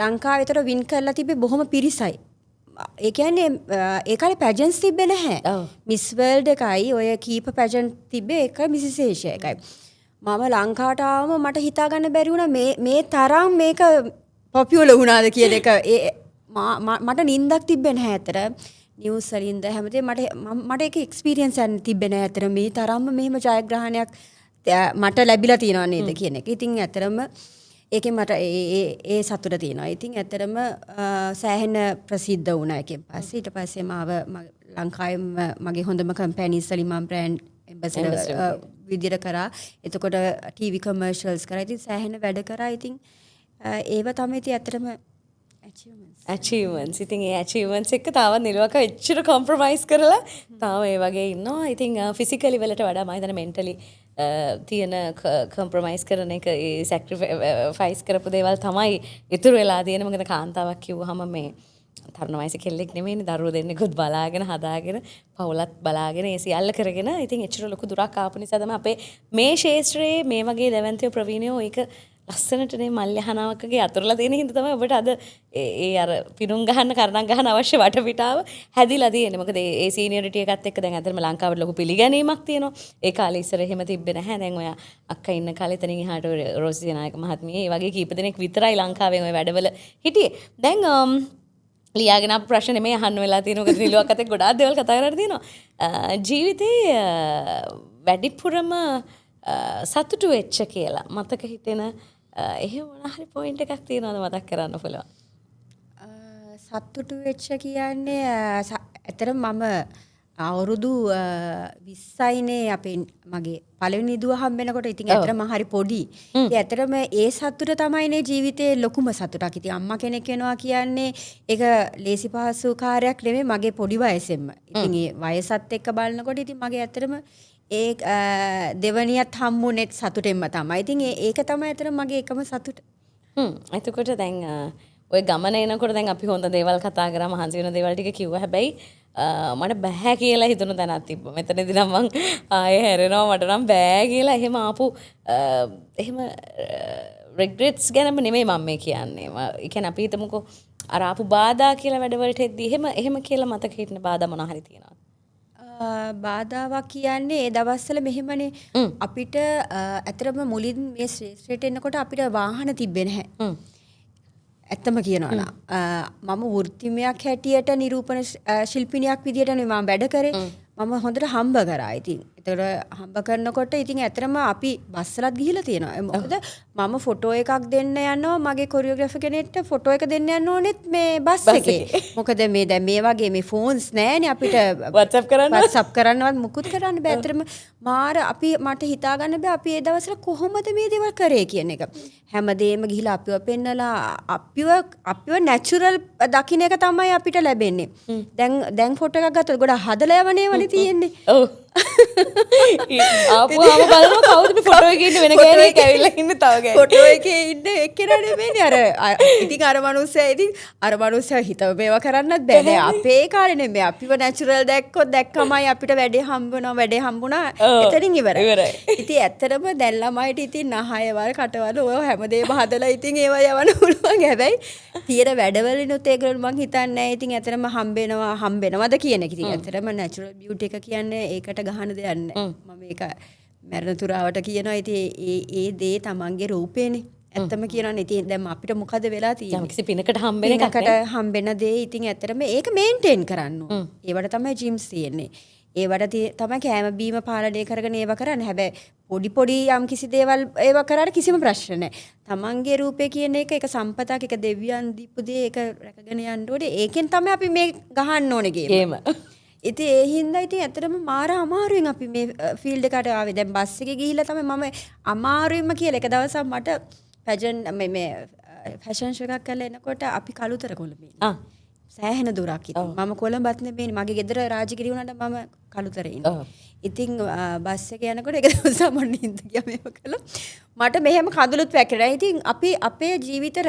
B: ලංකාවේ විතර වින් කරලා තිබ්බේ බොහොම පිරිසයි. ඒ කියන්නේ ඒ කාලේ පැජන්ට්ස් තිබ්බේ නැහැ. මිස් වර්ල්ඩ් එකයි ඔය කීප පැජන්ට් තිබ්බේ ඒකයි මිසිස් ඒෂියා එකයි. මම ලංකාවට ආවම මට හිතා ගන්න බැරි වුණා මේ තරම් මේක පොපියුලර් වුණාද කියන එක. මට නින්දක් තිබ්බේ නැහැ අතර. නිවුස් වලින්ද හැමදේම මට ඒක එක්ස්පීරියන්ස් එකක් තිබ්බේ නැහැ අතර. මේ තරම්ම මෙහෙම ජයග්‍රහණයක් මට ලැබිලා තියෙනවා නේද කියන එක. ඉතින් ඇතරම ඒකෙන් මට ඒ සතුට තියෙනවා. ඉතින් ඇතරම සෑහෙන ප්‍රසිද්ධ වුණා ඒකෙන් පස්සේ. ඊට පස්සේ මාව ලංකාවේ මගේ හොඳම කම්පැනිස් වලින් මම බ්‍රෑන්ඩ් ඇම්බැසඩර් විදියට කරා. එතකොට ටීවී කමර්ෂල්ස් කරා. ඉතින් සෑහෙන වැඩ කරා. ඉතින් ඒව තමයි ඉතින් ඇතරම
A: achievements. ඉතින් ඒ achievements එක තාම නිලවක එච්චර compromise කරලා තාම ඒ වගේ ඉන්නවා. ඉතින් physically වලට වඩා මම හිතන්නේ mentally තියෙන compromise කරන එක ඒ sacrifice කරපු දේවල් තමයි ඉතුරු වෙලා තියෙන්නේ. මොකද කාන්තාවක් කිව්වහම මේ තරුණ වයසේ කෙල්ලෙක් නෙමෙයිනේ. දරුවෝ දෙන්නෙකුත් බලාගෙන හදාගෙන පවුලත් බලාගෙන ඒ සියල්ල කරගෙන ඉතින් එච්චර ලොකු දුරක් ආපු නිසා තමයි අපේ මේ ශාස්ත්‍රයේ මේ වගේ දැවැන්තයෝ ප්‍රවීණයෝ ඒක ලස්සනටනේ මල්යහනාවකගේ අතුරලා තියෙන හින්දා තමයි ඔබට අද ඒ අර පිනුම් ගහන්න කරණම් ගහන්න අවශ්‍ය වටපිටාව හැදිලා තියෙන්නේ. මොකද ඒ සීනියරිටි එකත් එක්ක දැන් අතරම ලංකාවට ලොකු පිළිගැනීමක් තියෙනවා. ඒ කාලේ ඉස්සර එහෙම තිබ්බේ නැහැ. දැන් ඔය අක්කා ඉන්න කාලේ එතනින් එහාට රොසි නායක මහත්මිය ඒ වගේ කීප දෙනෙක් විතරයි ලංකාවෙන් ඔය වැඩවල හිටියේ. දැන් ලියාගෙන අප ප්‍රශ්න නෙමෙයි අහන්න වෙලා තියෙනවා. මොකද නිලුවක් අතේ ගොඩාක් දේවල් කතා කරලා තියෙනවා. ජීවිතේ වැඩිපුරම සතුටු වෙච්ච කියලා මතක හිතෙන එහෙම මොන හරි පොයින්ට් එකක් තියෙනවද මතක් කරන්න පුළුවන්?
B: සතුටු වෙච්ච කියන්නේ ඇත්තටම මම අවුරුදු 20යිනේ අපේ මගේ පළවෙනි දුව හම්බෙනකොට. ඉතින් ඇත්තටම හරි පොඩි. ඉතින් ඇත්තටම ඒ සතුට තමයිනේ ජීවිතේ ලොකුම සතුටක්. ඉතින් අම්මා කෙනෙක් වෙනවා කියන්නේ ඒක ලේසි පහසු කාර්යයක් නෙමෙයි මගේ පොඩි වයසෙම. ඉතින් ඒ වයසත් එක්ක බලනකොට ඉතින් මගේ ඇත්තටම ඒ දෙවනියත් හම්බුනේත් සතුටෙන්ම තමයි. ඉතින් ඒක තමයි ඇත්තටම මගේ එකම සතුට.
A: එතකොට දැන් ඔය ගමන එනකොට දැන් අපි හොඳ දේවල් කතා කරා මහන්සි වෙන දේවල් ටික කිව්වා. හැබැයි මට බෑ කියලා හිතුණු තැනක් තිබ්බා. මෙතනදී නම් මං ආයේ හැරෙනවා මට නම් බෑ කියලා එහෙම ආපු එහෙම රිග්‍රෙට්ස් ගැනම නෙමෙයි මම මේ කියන්නේ. ඒ කියන්නේ අපි හිතමුකෝ අර ආපු බාධා කියලා වැඩවලට එද්දී එහෙම කියලා මතක හිටින බාධා මොනවා හරි තියෙනවා.
B: බාධාවක් කියන්නේ ඒ දවස්වල මෙහෙමනේ අපිට ඇත්තටම මුලින් මේ ශ්‍රේෂ්ඨයට එනකොට අපිට වාහන තිබ්බේ නැහැ. ඇත්තම කියනවා නම් මම වෘත්තිමයක් හැටියට නිරූපණ ශිල්පිනියක් විදියට නෙමෙයි මම වැඩ කරේ. මම හොඳට හම්බ කරා. ඉතින් ඒතර හම්බ කරනකොට ඉතින් ඇත්තටම අපි බස්සලත් ගිහිලා තියෙනවා. මොකද මම ෆොටෝ එකක් දෙන්න යනවා මගේ කොරියෝග්‍රාෆර් කෙනෙක්ට ෆොටෝ එක දෙන්න යන්න ඕනෙත් මේ බස් එකේ. මොකද මේ දැන් මේ වගේ මේ ෆෝන්ස් නැහැනේ අපිට WhatsApp කරන්නවත් මුකුත් කරන්න බෑ. ඇත්තටම මාර මට හිතා ගන්න බෑ අපි ඒ දවස්වල කොහොමද මේ දේවල් කරේ කියන එක. හැමදේම ගිහිලා අපිව පෙන්නලා අපිව නැචරල් දකින්න එක තමයි අපිට ලැබෙන්නේ. දැන් ෆොටෝ එකක් ගත්තොත් ගොඩක් හදලා යවනේවනේ තියෙන්නේ. ඔව්.
A: ආපුවාම බලනවා කවුද මේ ෆොටෝ එකේ ඉන්න වෙන කෙනෙක් ඇවිල්ලා ඉන්න තව කෙනෙක්.
B: ෆොටෝ එකේ ඉන්න එක්කෙනා නෙමෙයිනේ ඉතින් අර මනුස්සයා හිතව මේවා කරන්නත් බෑ. දැන් අපේ කාලේ නෙමෙයි අපිව නැචරල් දැක්කමයි අපිට වැඩේ හම්බුණා. එතනින් ඉවරයි. ඉතින් ඇත්තටම දැන් ළමයිට ඉතින් නහයවල් කටවල ඔය හැමදේම හදලා ඉතින් ඒවා යවන්න පුළුවන්. හැබැයි තියෙන වැඩවලිනුත් ඒගොල්ලෝ මං හිතන්නේ නැහැ. ඉතින් ඇත්තටම හම්බෙනවද කියන එක. ඉතින් ඇත්තටම නැචරල් බියුටි එක කියන්නේ ඒකට ගහන දෙයක් නැහැ. මම ඒක මරණ තුරාවට කියනවා. ඉතින් ඒ දේ තමන්ගේ රූපේනේ. ඇත්තම කියනවනේ. ඉතින් දැන් අපිට මොකද වෙලා තියෙන්නේ?
A: යම්කිසි පිනකට හම්බෙන එකක් නේ.
B: හම්බෙන දේ ඉතින් ඇත්තටම ඒක මේන්ටේන් කරන්න ඕන. ඒවට තමයි ජිම්ස් තියෙන්නේ. ඒවට තමයි කෑම බීම පාලනය කරගෙන ඒව කරන්නේ. හැබැයි පොඩි යම්කිසි දේවල් ඒව කරාට කිසිම ප්‍රශ්න නැහැ. තමන්ගේ රූපේ කියන එක සම්පතක් එක දෙවියන් දීපු දේ ඒක රැකගෙන යන්න ඕනේ. ඒකෙන් තමයි අපි මේ ගහන්න ඕනේ ගේම. ඉතින් ඒ හින්දා ඉතින් ඇත්තටම මාර අමාරුවෙන් අපි මේ ෆීල්ඩ් එකට ආවේ. දැන් බස් එකේ ගිහිල්ලා තමයි මම අමාරුවෙන්ම කියලා එක දවසක් මට ෆැෂන් ෂෝ එකක් කරලා එනකොට අපි කළුතර කොළඹේ. සෑහෙන දුරක් ඉතින් මම කොළඹත් නෙමෙයි මගේ ගෙදර රාජගිරි වුණාට මම කළුතරේ ඉන්නේ. ඉතින් බස් එකේ යනකොට එක දවසක් මම නිින්ද ගියා මේව කළා. මට මෙහෙම කඳුළුත් වැක්කෙනවා. ඉතින් අපි අපේ ජීවිත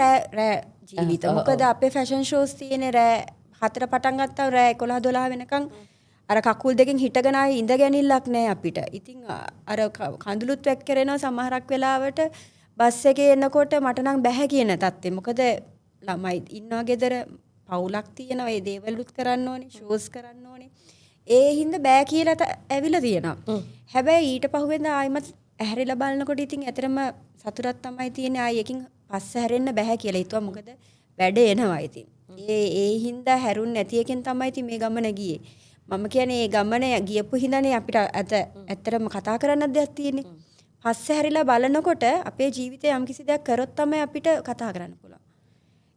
B: ජීවිත මොකද අපේ ෆැෂන් ෂෝස් තියෙන්නේ රෑ 4 පටන් ගත්තා රෑ 11 12 වෙනකන් අර කකුල් දෙකෙන් හිටගෙන ආයේ ඉඳ ගැනිල්ලක් නැහැ අපිට. ඉතින් අර කඳුළුත් වැක්කරෙනවා සමහරක් වෙලාවට බස් එකේ එනකොට මට නම් බැහැ කියන තත්ත්වෙ. මොකද ළමයි ඉන්නවා ගෙදර පවුලක් තියෙනවා. ඒ දේවලුත් කරන්න ඕනේ, ෂෝස් කරන්න ඕනේ. ඒ හින්දා බෑ කියලා ඇවිල්ලා තියෙනවා. හැබැයි ඊට පහුවෙන්ද ආයිමත් ඇහැරිලා බලනකොට ඉතින් ඇතරම සතුටක් තමයි තියෙන්නේ. ආයි එකකින් පස්ස හැරෙන්න බෑ කියලා හිතුවා. මොකද වැඩ එනවා ඉතින්. ඒ හින්දා හැරුන් නැති එකෙන් තමයි ඉතින් මේ ගමන ගියේ. මම කියන්නේ මේ ගමන ගියපු හින්දානේ අපිට ඇත්තටම කතා කරන්න දෙයක් තියෙන්නේ. පස්ස හැරිලා බලනකොට අපේ ජීවිතේ යම්කිසි දෙයක් කරොත් තමයි අපිට කතා කරන්න පුළුවන්.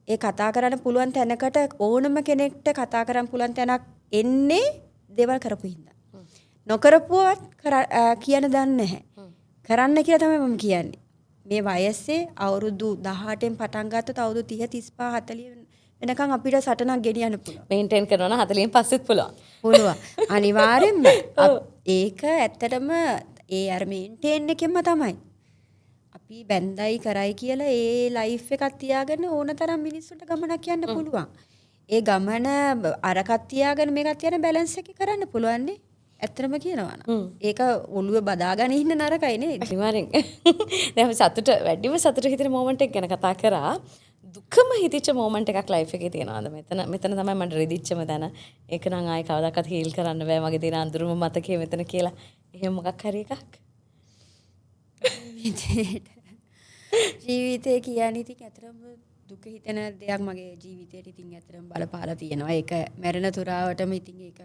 B: ඒ කතා කරන්න පුළුවන් තැනකට ඕනම කෙනෙක්ට කතා කරන්න පුළුවන් තැනක් එන්නේ දේවල් කරපු හින්දා. නොකරපුවත් කියන්න දන්නේ නැහැ. කරන්න කියලා තමයි මම කියන්නේ. මේ වයසේ අවුරුදු 18න් පටන් ගත්තොත් අවුරුදු 30 35 40 වෙනකන් අපිට සටනක් ගෙනියන්න පුළුවන්.
A: මේන්ටේන් කරනවා නම් 40න් පස්සෙත් පුළුවන්.
B: පුළුවන්. අනිවාර්යෙන්ම ඒක ඇත්තටම ඒ අර මේන්ටේන් එකෙන්ම තමයි. අපි බැන්දයි කරයි කියලා ඒ ලයිෆ් එකක් තියාගෙන ඕන තරම් මිනිස්සුන්ට ගමනක් යන්න පුළුවන්. ඒ ගමන අරකක් තියාගෙන මේකත් තියාගෙන බැලන්ස් එක කරන්න පුළුවන් නේ. ඇත්තටම කියනවා නම්. ඒක ඔළුව බදාගෙන ඉන්න නරකයි නේද?
A: අනිවාර්යෙන්. දැන් සතුට වැඩිම සතුට හිතෙන මොමන්ට් එක ගැන කතා කරා. දුකම හිතෙච්ච මොමන්ට් එකක් ලයිෆ් එකේ තියෙනවාද? මෙතන තමයි මට රිදිච්චම තැන. ඒක නම් ආයේ කවදාකවත් හීල් කරන්න බෑ මගේ තියෙන අඳුරම මතකයේ මෙතන කියලා. එහෙම මොකක් හරි එකක්.
B: ජීවිතේ කියන්නේ ඉතින් ඇත්තටම දුක හිතෙන දෙයක් මගේ ජීවිතේට ඉතින් ඇත්තටම බලපාලා තියෙනවා. ඒක මැරෙන තුරාවටම ඉතින් ඒක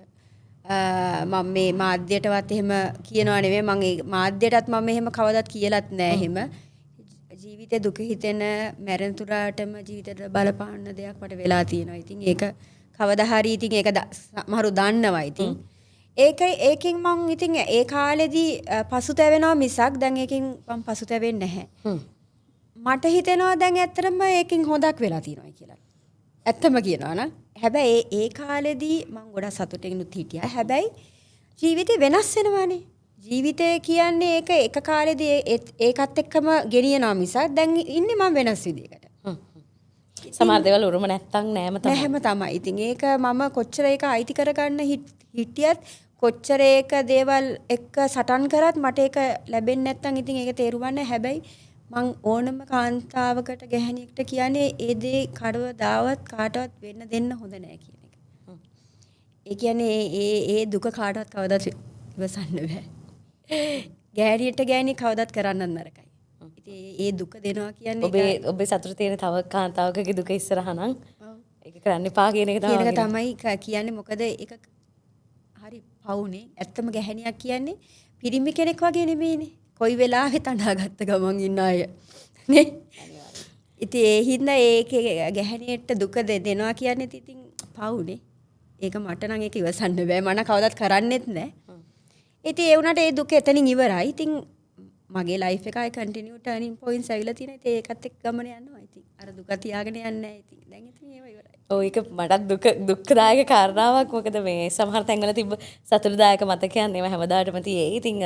B: මම මේ මාධ්‍යයටවත් එහෙම කියනවා නෙවෙයි මම මාධ්‍යයටත් මම එහෙම කවදාවත් කියලාත් නෑ එහෙම. ජීවිතේ දුක හිතෙන මැරෙන තුරාටම ජීවිතේට බලපාන දෙයක් මට වෙලා තියෙනවා. ඉතින් ඒක කවදා හරි ඉතින් ඒක සමහරු දන්නවා ඉතින්. ඒකෙන් මං ඉතින් ඒ කාලෙදී පසුතැවෙනවා මිසක් දැන් ඒකෙන් මං පසුතැවෙන්නේ නැහැ. මට හිතෙනවා දැන් ඇත්තටම ඒකෙන් හොදක් වෙලා තියෙනවා කියලා. ඇත්තම කියනවා නම් හැබැයි ඒ කාලෙදී මං ගොඩක් සතුටිනුත් හිටියා. හැබැයි ජීවිතේ වෙනස් වෙනවානේ. ජීවිතය කියන්නේ ඒක එක කාලෙදී ඒකත් එක්කම ගෙනියනවා මිසක් දැන් ඉන්නේ මම වෙනස් විදිහකට.
A: සමහර දේවල් උරුම නැත්තම් නෑම තමයි.
B: නැහැම තමයි. ඉතින් ඒක මම කොච්චර ඒක අයිති කරගන්න හිටියත් කොච්චර ඒක දේවල් එක්ක සටන් කරත් මට ඒක ලැබෙන්නේ නැත්තම් ඉතින් ඒක තේරුම්න්නේ. හැබැයි මං ඕනම කාන්තාවකට ගැහණියෙක්ට කියන්නේ ඒ දේ කවදාවත් කාටවත් වෙන්න දෙන්න හොඳ නෑ කියන එක. ඒ කියන්නේ ඒ දුක කාටවත් කවදාවත් ඉවසන්න බෑ. ගැහණියට ගැහණිය කවදාවත් කරන්න නරකයි. ඉතින් ඒ දුක දෙනවා කියන්නේ
A: ඔබේ සතුට තියෙන තව කාන්තාවකගේ දුක ඉස්සරහා නම් ඒක කරන්න එපා කියන එක
B: තමයි කියන්නේ. මොකද ඒක හරි පවුනේ. ඇත්තම ගැහණියක් කියන්නේ පිරිමි කෙනෙක් වගේ නෙමෙයිනේ. කොයි වෙලාවෙත් අඬාගත්ත ගමන් ඉන්න අය නේ. ඉතින් ඒ හින්දා ඒකේ ගැහණියට දුක දෙනවා කියන්නේ ඉතින් පවුනේ. ඒක මට නම් ඒක ඉවසන්න බෑ. මම කවදාවත් කරන්නෙත් නෑ. ඉතින් ඒ වුණාට ඒ දුක එතනින් ඉවරයි. ඉතින් මගේ ලයිෆ් එක ආයි කන්ටිනියු ටර්නින් පොයින්ට්ස් ඇවිල්ලා තියෙනවා. ඉතින් ඒකත් එක්ක ගමන යනවා. ඉතින් අර දුක තියාගෙන යන්නේ නැහැ. ඉතින් දැන් ඉතින් ඒව ඉවරයි.
A: ඔව් ඒක මටත් දුක්ඛදායක කාරණාවක්. මොකද මේ සමහර තැන්වල තිබ්බ සතුටුදායක මතකයන් ඒවා හැමදාටම තියෙයි. ඉතින්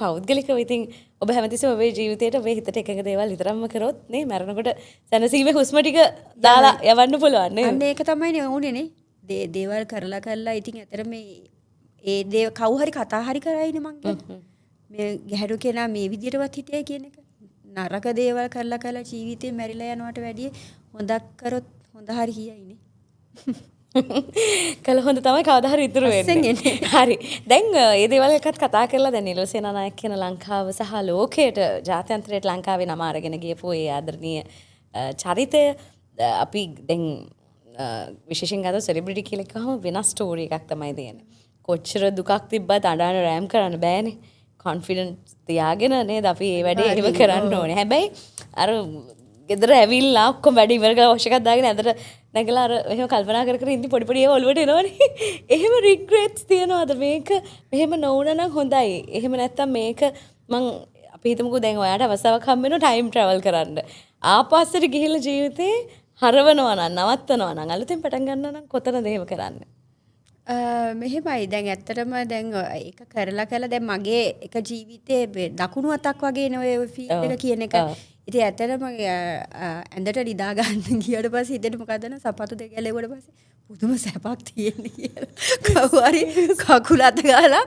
A: පෞද්ගලිකව ඉතින් ඔබ හැමතිස්සෙම ඔබේ ජීවිතේට ඔබේ හිතට එකක දේවල් විතරක්ම කරොත් නේ මරණකොට සැනසීමේ හුස්ම ටික දාලා යවන්න පුළුවන් නේ.
B: අන්න ඒක තමයි නේ ඕනේ නේ. දේවල් කරලා ඉතින් ඇතර මේ ඒ දේ කවු හරි කතා හරි කරයිනේ මං කියන්නේ. මේ ගැහැණු කෙනා මේ විදියටවත් හිතේ කියන එක. නරක දේවල් කරලා ජීවිතේ මැරිලා යනවට වැඩිය හොඳක් කරොත් හොඳ හරි කියයිනේ.
A: කල හොඳ තමයි කවදා හරි ඉතුරු වෙන්නේ. හරි. දැන් මේ දේවල් එකත් කතා කරලා දැන් නිලෝ සේනානායක කියන ලංකාව සහ ලෝකයට ජාත්‍යන්තරයට ලංකාවේ නම අරගෙන ගියපු ඒ ආදරණීය චරිතය අපි දැන් විශේෂයෙන් ගත්තොත් සෙලිබ්‍රිටි කියලා කිව්වම වෙනස් ස්ටෝරි එකක් තමයි දෙන්නේ. කොච්චර දුකක් තිබ්බත් අඬන රෑම් කරන්න බෑනේ. කොන්ෆිඩන්ස් තියාගෙන නේද අපි මේ වැඩේ එහෙම කරන්න ඕනේ. හැබැයි අර ගෙදර ඇවිල්ලා ඔක්කොම වැඩ ඉවර කරලා වොෂ් එකක් දාගෙන ඇඳට නැගලා අර එහෙම කල්පනා කර ඉඳි පොඩි ඒවා ඔලුවට එනවනේ. එහෙම රිග්‍රෙට්ස් තියනවාද මේක මෙහෙම නොවුණා නම් හොඳයි. එහෙම නැත්තම් මේක මං අපි හිතමුකෝ දැන් ඔයාට අවස්ථාවක් හම්බ වෙනවා ටයිම් ට්‍රැවල් කරන්න. ආපස්සට ගිහිල්ලා ජීවිතේ හරවනවා නම් නවත්තනවා නම් අලුතෙන් පටන් ගන්නවා නම් කොතනද එහෙම කරන්නේ?
B: මෙහෙමයි දැන් ඇත්තටම දැන් ඒක කරලා දැන් මගේ එක ජීවිතේ දකුණු අතක් වගේ නේ ඔය ෆීල් එක කියන එක. ඉතින් ඇත්තටම ඇඳට නිදා ගන්න ගියට පස්සේ හිතෙන්නේ මොකද න සපත්තු දෙක ගැලෙවුවට පස්සේ පුදුම සැපක් තියෙන්නේ කියලා. කවුරු හරි කකුල අත ගාලා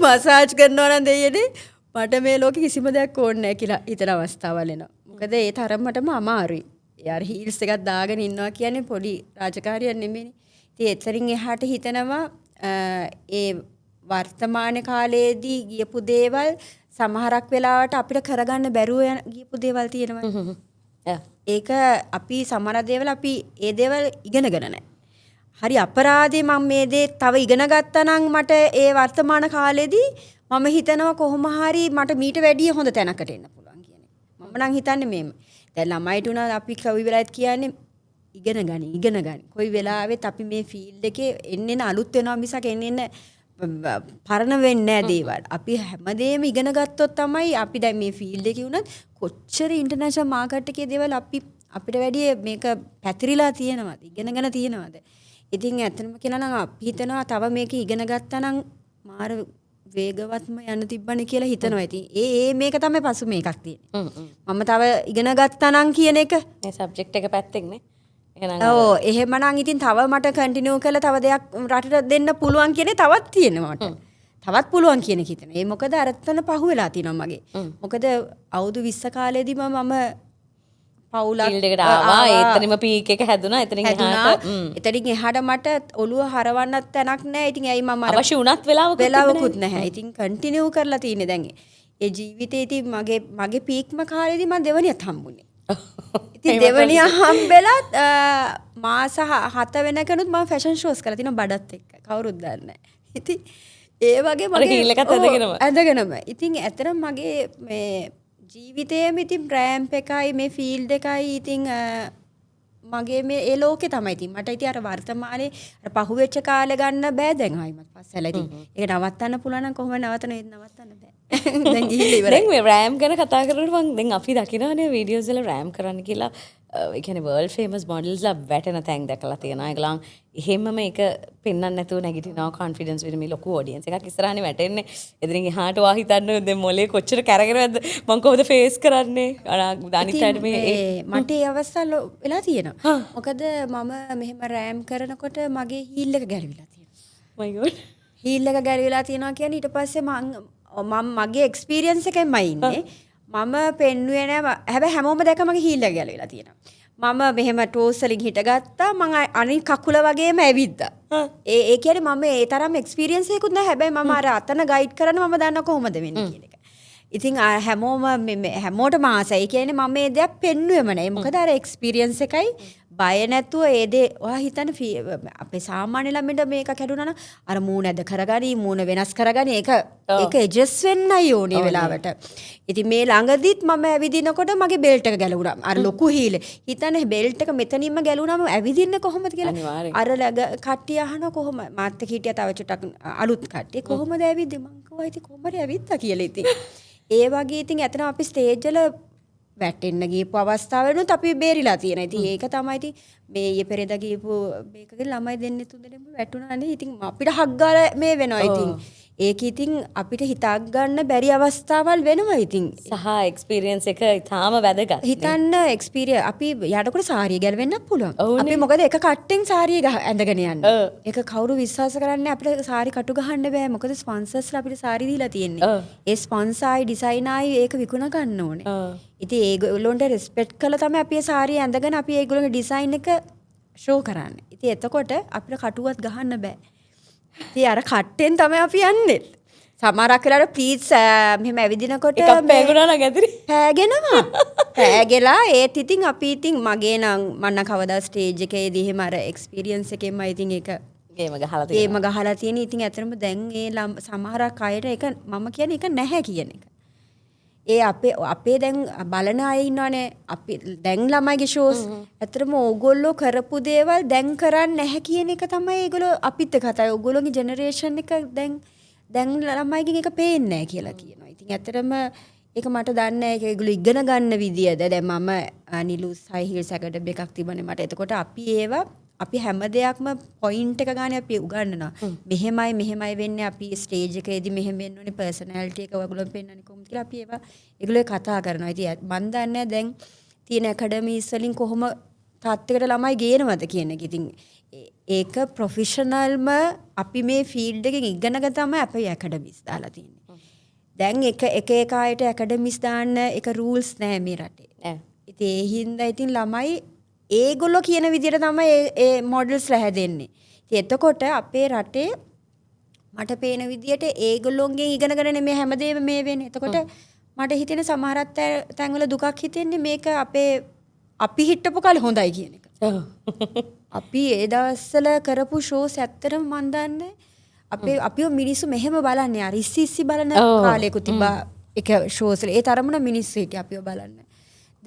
B: මසාජ් කරනවා නම් දෙයනේ මට මේ ලෝකෙ කිසිම දෙයක් ඕනේ නැහැ කියලා හිතන අවස්ථාවල් එනවා. මොකද ඒ තරමටම අමාරුයි. යාර හීල්ස් එකක් දාගෙන ඉන්නවා කියන්නේ පොඩි රාජකාරියක් නෙමෙයිනේ. ඉතින් එතරින් එහාට හිතනවා ඒ වර්තමාන කාලයේදී ගියපු දේවල් සමහරක් වෙලාවට අපිට කරගන්න බැරුව ගියපු දේවල් තියෙනවා. ඒක අපි සමහර දේවල් අපි ඒ දේවල් ඉගෙනගෙන නැහැ. හරි අපරාධේ මම මේ දේ තව ඉගෙන ගත්තා නම් මට ඒ වර්තමාන කාලෙදී මම හිතනවා කොහොම හරි මට මීට වැඩිය හොඳ තැනකට එන්න පුළුවන් කියන එක. මම නම් හිතන්නේ මේම. දැන් ළමයිට උනා අපි කවි වෙලාවත් කියන්නේ ඉගෙන ගනි. කොයි වෙලාවෙත් අපි මේ ෆීල්ඩ් එකේ එන්න අලුත් වෙනවා මිසක් එන්න පරණ වෙන්නේ නැහැ දේවල්. අපි හැමදේම ඉගෙන ගත්තොත් තමයි අපි දැන් මේ ෆීල්ඩ් එකේ වුණත් කොච්චර ඉන්ටර්නැෂනල් මාකට් එකේ දේවල් අපිට වැඩිය මේක පැතිරිලා තියෙනවද? ඉගෙනගෙන තියෙනවද? ඉතින් ඇත්තටම කියනවා නම් අපි හිතනවා තව මේක ඉගෙන ගත්තා නම් මාර වේගවත්ම යන්න තිබ්බනේ කියලා හිතනවා. ඉතින් ඒ මේක තමයි පසු මේකක් තියෙන්නේ. මම තව ඉගෙන ගත්තා නම් කියන එක
A: මේ සබ්ජෙක්ට් එක පැත්තෙන් නේ.
B: ඔව් එහෙමනම් ඉතින් තව මට කන්ටිනියු කරලා තව දෙයක් රටට දෙන්න පුළුවන් කියන්නේ තවත් තියෙනවා මට. තවත් පුළුවන් කියන එක හිතෙනවා. ඒ මොකද අරත්තන පහුවෙලා තිනවා මගේ. මොකද අවුරුදු 20 කාලෙදිම මම පවුලක්
A: ෆීල්ඩ් එකට ආවා. එතනම පීක් එක හැදුනා. එතනින්
B: එහාට මට ඔළුව හරවන්නත් තැනක් නැහැ. ඉතින් ඇයි මම
A: අවශ්‍ය වුණත්
B: වෙලාවකුත් නැහැ. ඉතින් කන්ටිනියු කරලා තියෙන්නේ දැන්. ඒ ජීවිතේ ඉතින් මගේ පීක්ම කාලෙදි මම දෙවනියත් හම්බුනේ. ඉතින් දෙවනිය හම්බෙලත් මාස 7 වෙනකනුත් මම ෆැෂන් ෂෝස් කරලා තිනවා බඩත් එක්ක. කවුරුත් දන්නේ නැහැ. ඉතින් ඒ වගේ මගේ
A: හීල් එකත්
B: ඇඳගෙනම. ඉතින් ඇත්තටම මගේ මේ ජීවිතේම ඉතින් රෑම්ප් එකයි මේ ෆීල්ඩ් එකයි ඉතින් මගේ මේ ඒ ලෝකේ තමයි ඉතින් මට ඉතින් අර වර්තමානයේ අර පහුවෙච්ච කාලේ ගන්න බෑ දැන් ආයිමත් පස්සෙලා ඉතින් ඒක නවත්තන්න පුළුවන් නම් කොහොමද නවත්තන්න බෑ. දැන් ගිහිල්ලා ඉවරයි.
A: දැන් මේ රෑම් ගැන කතා කරනකොට මම දැන් අපි දකිනවනේ වීඩියෝස් වල රෑම් කරන්න කියලා ඒ කියන්නේ වර්ල්ඩ් ෆේමස් මොඩල්ස්ලා වැටෙන තැන් දැකලා තියෙනවා. ඒගොල්ලන් එහෙමම ඒක පෙන්වන්න නැතුව නැගිටිනවා කොන්ෆිඩන්ස් විදිහට මේ ලොකු ඔඩියන්ස් එකක් ඉස්සරහනේ වැටෙන්නේ. එදිරින් එහාට වා හිතන්න දැන් මොලේ කොච්චර කැරගෙනවද මම කොහොමද ෆේස් කරන්නේ? අනිත් අයට මේ
B: මට ඒ අවස්ථාවල වෙලා තියෙනවා. මොකද මම මෙහෙම රෑම් කරනකොට මගේ හීල් එක ගැලවිලා තියෙනවා.
A: my god.
B: හීල් එක ගැලවිලා තියෙනවා කියන්නේ ඊට පස්සේ මම මගේ එක්ස්පීරියන්ස් එකෙන්මයි ඉන්නේ. මම පෙන්නුවේ නෑ. හැබැයි හැමෝම දැක්ක මගේ හීල් එක ගැලවිලා තියෙනවා. මම මෙහෙම ටෝස් වලින් හිටගත්තා. මම අනිත් කකුල වගේම ඇවිද්දා. ඒ කියන්නේ මම ඒ තරම් එක්ස්පීරියන්ස් එකකුත් නෑ. හැබැයි මම අර අතන ගයිඩ් කරන මම දන්නවා කොහොමද වෙන්නේ කියන එක. ඉතින් හැමෝම හැමෝටම ආසයි. ඒ කියන්නේ මම මේ දෙයක් පෙන්නුවෙම නෑ. මොකද අර එක්ස්පීරියන්ස් එකයි බය නැතුව ඒ දේ ඔයා හිතන්න අපේ සාමාන්‍ය ළමෙන්ට මේක කැඩුනා නම් අර මූණ ඇද කරගනි මූණ වෙනස් කරගනි ඒක ඇඩ්ජස්ට් වෙන්නයි ඕනේ වෙලාවට. ඉතින් මේ ළඟදිත් මම ඇවිදිනකොට මගේ බෙල්ට් එක ගැලවුණා. අර ලොකු හීල්. හිතන්න බෙල්ට් එක මෙතනින්ම ගැලවුණාම ඇවිදින්න කොහොමද කියලා. අර කට්ටිය අහන කොහොම මාත් එක්ක හිටියා තව චුට්ටක් අලුත් කට්ටිය කොහොමද ඇවිද්දේ මං කිව්වා ඉතින් කොහොමද ඇවිද්දා කියලා ඉතින්. ඒ වගේ ඉතින් ඇත්තටම අපි ස්ටේජ් වල වැටෙන්න ගියපු අවස්ථාවලුත් අපි බේරිලා තියෙනවා. ඉතින් ඒක තමයි ඉතින් මේ ඊයේ පෙරේදා ගියපු මේකගේ ළමයි දෙන්නේ තුන්දෙනෙම වැටුණානේ. ඉතින් අපිට හක් ගාලා මේ වෙනවා ඉතින්. ඒක ඉතින් අපිට හිතා ගන්න බැරි අවස්ථාවල් වෙනවා ඉතින්.
A: සහ එක්ස්පීරියන්ස් එක ඊටාම වැදගත්.
B: හිතන්න එක්ස්පීරියන්ස් අපි යනකොට සාරිය ගැලවෙන්නත් පුළුවන්. අපි මොකද එක කට්ටෙන් සාරිය ඇඳගෙන යන්නේ. ඒක කවුරු විශ්වාස කරන්නේ අපිට සාරි කටු ගහන්න බෑ. මොකද ස්පොන්සර්ස්ලා අපිට සාරි දීලා තියෙන්නේ. ඒ ස්පොන්සර්යි ඩිසයිනර්යි ඒක විකුණ ගන්න ඕනේ. ඉතින් ඒගොල්ලොන්ට රෙස්පෙක්ට් කළා තමයි අපි ඒ සාරිය ඇඳගෙන අපි ඒගොල්ලෝගේ ඩිසයින් එක ෂෝ කරන්නේ. ඉතින් එතකොට අපිට කටුවත් ගහන්න බෑ. ඉතින් අර කට්ටෙන් තමයි අපි යන්නේ. සමහරක් වෙලාවට ප්ලීස් මෙහෙම ඇවිදිනකොට
A: එකක් පෑගුණා නම් ඇදිරි.
B: පෑගෙනවා. පෑගෙලා ඒත් ඉතින් අපි ඉතින් මගේ නම් මන්න කවදා ස්ටේජ් එකේදී එහෙම අර එක්ස්පීරියන්ස් එකෙන්ම ඉතින් ඒක
A: ගේම ගහලා තියෙනවා.
B: ගේම ගහලා තියෙන. ඉතින් ඇත්තටම දැන් ඒ සමහරක් අයට ඒක මම කියන්නේ ඒක නැහැ කියන එක. ඒ අපේ දැන් බලන අය ඉන්නවනේ අපි දැන් ළමයිගේ ෂෝස් ඇත්තටම ඕගොල්ලෝ කරපු දේවල් දැන් කරන්නේ නැහැ කියන එක තමයි ඒගොල්ලෝ අපිත් එක්ක කතා. ඕගොල්ලෝගේ ජෙනරේෂන් එක දැන් ළමයිගෙන් ඒක පේන්නේ නැහැ කියලා කියනවා. ඉතින් ඇත්තටම ඒක මට දන්නේ නැහැ ඒක ඒගොල්ලෝ ඉගෙන ගන්න විදියද. දැන් මම නිලුස් හයි හීල්ස් ඇකඩමි එකක් තිබුණේ මට. එතකොට අපි හැම දෙයක්ම පොයින්ට් එක ගානේ අපි උගන්වනවා. මෙහෙමයි වෙන්නේ අපි ස්ටේජ් එකේදී මෙහෙම වෙන්න ඕනේ පර්සනැලිටි එක ඔයගොල්ලෝ පෙන්නන්නේ කොහොමද කියලා අපි ඒගොල්ලෝ කතා කරනවා. ඉතින් මම දන්නේ දැන් තියෙන ඇකඩමීස් වලින් කොහොම තාත්තකට ළමයි ගේනවද කියන එක. ඉතින් ඒක ප්‍රොෆෙෂනල්ම අපි මේ ෆීල්ඩ් එකෙන් ඉගෙනගෙන තමයි අපි ඇකඩමීස් දාලා තියෙන්නේ. දැන් එක අයට ඇකඩමීස් දාන්න එක රූල්ස් නැහැ මේ රටේ. ඉතින් ඒ හින්දා ඉතින් ළමයි ඒගොල්ලෝ කියන විදිහට තමයි ඒ මොඩල්ස්ලා හැදෙන්නේ. ඉතින් එතකොට අපේ රටේ මට පේන විදිහට ඒගොල්ලොන්ගෙන් ඉගෙනගෙන නෙමෙයි හැමදේම මේ වෙන්නේ. එතකොට මට හිතෙන සමහරක් තැන්වල දුකක් හිතෙන්නේ මේක අපි හිටපු කාලේ හොඳයි කියන එක. අපි ඒ දවස්වල කරපු ෂෝස් ඇත්තටම මන් දන්නේ අපිව මිනිස්සු මෙහෙම බලන්නේ. අර ඉස්සි බලන කාලයක තිබ්බා එක ෂෝස් වල. ඒ තරමන මිනිස්සු හිටියා අපිව බලන්න.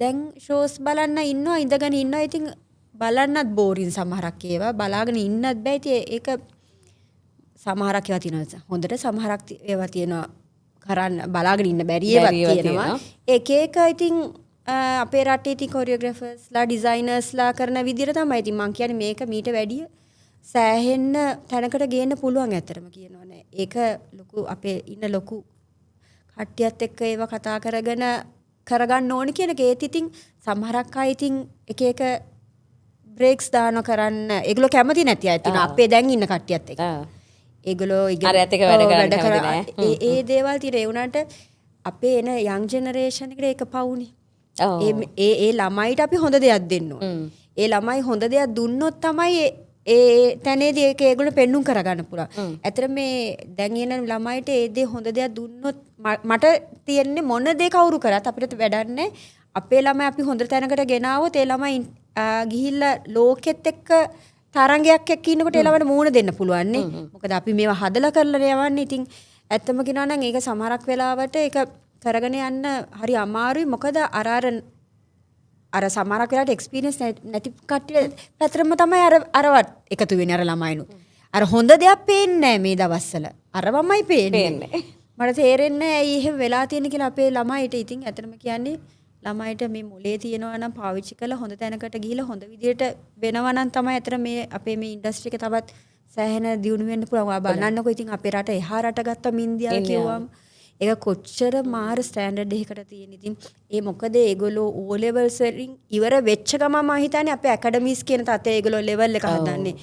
B: දැන් ෂෝස් බලන්න ඉන්නවා ඉඳගෙන ඉන්නවා. ඉතින් බලන්නත් බෝරින් සමහරක් ඒවා බලාගෙන ඉන්නත් බෑ. ඉතින් ඒක සමහරක් ඒවා තියෙනවා හොඳට සමහරක් ඒවා තියෙනවා කරන්න බලාගෙන ඉන්න බැරි ඒවා තියෙනවා. එක ඉතින් අපේ රටේ ඉතින් කොරියෝග්‍රාෆර්ස්ලා ඩිසයිනර්ස්ලා කරන විදිහට තමයි. ඉතින් මං කියන්නේ මේක මීට වැඩිය සෑහෙන්න තැනකට ගේන්න පුළුවන් ඇත්තටම කියනවනේ. ඒක ලොකු අපේ ඉන්න ලොකු කට්ටියත් එක්ක ඒවා කතා කරගන්න ඕන කියන එක. ඒත් ඉතින් සමහරක් අය ඉතින් එක බ්‍රේක්ස් දාන කරන්න ඒගොල්ලෝ කැමති නැති අය තියෙනවා. අපේ දැන් ඉන්න කට්ටියත් එක්ක. ඒගොල්ලෝ
A: වැඩ කරන්න
B: ඒ දේවල් තියෙන. ඒ වුණාට අපේ එන යං ජෙනරේෂන් එකට ඒක පවුනේ. ඒ ළමයිට අපි හොඳ දෙයක් දෙන්න ඕනේ. ඒ ළමයි හොඳ දෙයක් දුන්නොත් තමයි ඒ තැනේදී ඒක ඒගොල්ලෝ පෙන්눔 කරගන්න පුළුවන්. ඇත්තට මේ දැන් එන ළමයිට ඒ දේ හොඳ දෙයක් දුන්නොත් මට තියෙන්නේ මොන දේ කවුරු කරත් අපිට වැඩන්නේ. අපේ ළමයි අපි හොඳ තැනකට ගෙනාවොත් ඒ ළමයි ගිහිල්ලා ලෝකෙත් එක්ක තරංගයක් එක්ක ඉන්නකොට ඒ ළමයිට මූණ දෙන්න පුළුවන් නේ. මොකද අපි මේවා හදලා කරලා යවන්නේ. ඉතින් ඇත්තම කියනවා නම් ඒක සමහරක් වෙලාවට ඒක කරගෙන යන්න හරි අමාරුයි. මොකද අර සමහරක් වෙලාවට එක්ස්පීරියන්ස් නැති කට්ටිය පැතරම තමයි අරවත් එකතු වෙන්නේ අර ළමයිනු. අර හොඳ දෙයක් පේන්නේ නැහැ මේ දවස්වල. අරවමයි පේන්නේ. මට තේරෙන්නේ ඇයි එහෙම වෙලා තියෙන්නේ කියලා අපේ ළමයිට. ඉතින් ඇත්තටම කියන්නේ ළමයිට මේ මොලේ තියෙනවා නම් පාවිච්චි කරලා හොඳ තැනකට ගිහිල්ලා හොඳ විදියට වෙනවා නම් තමයි අතර මේ අපේ මේ ඉන්ඩස්ට්‍රි එක තවත් සෑහෙන දියුණු වෙන්න පුළුවන්. බලන්නකො ඉතින් අපේ රට එහා රට ගත්තම ඉන්දියාව කිව්වම ඒක කොච්චර මාර ස්ටෑන්ඩඩ් එකකට තියෙන. ඉතින් ඒ මොකද ඒගොල්ලෝ O levels වලින් ඉවර වෙච්ච ගමන් මම හිතන්නේ අපේ ඇකඩමිස් කියන තත්ත්වය ඒගොල්ලෝ ලෙවල් එක හදන්නේ.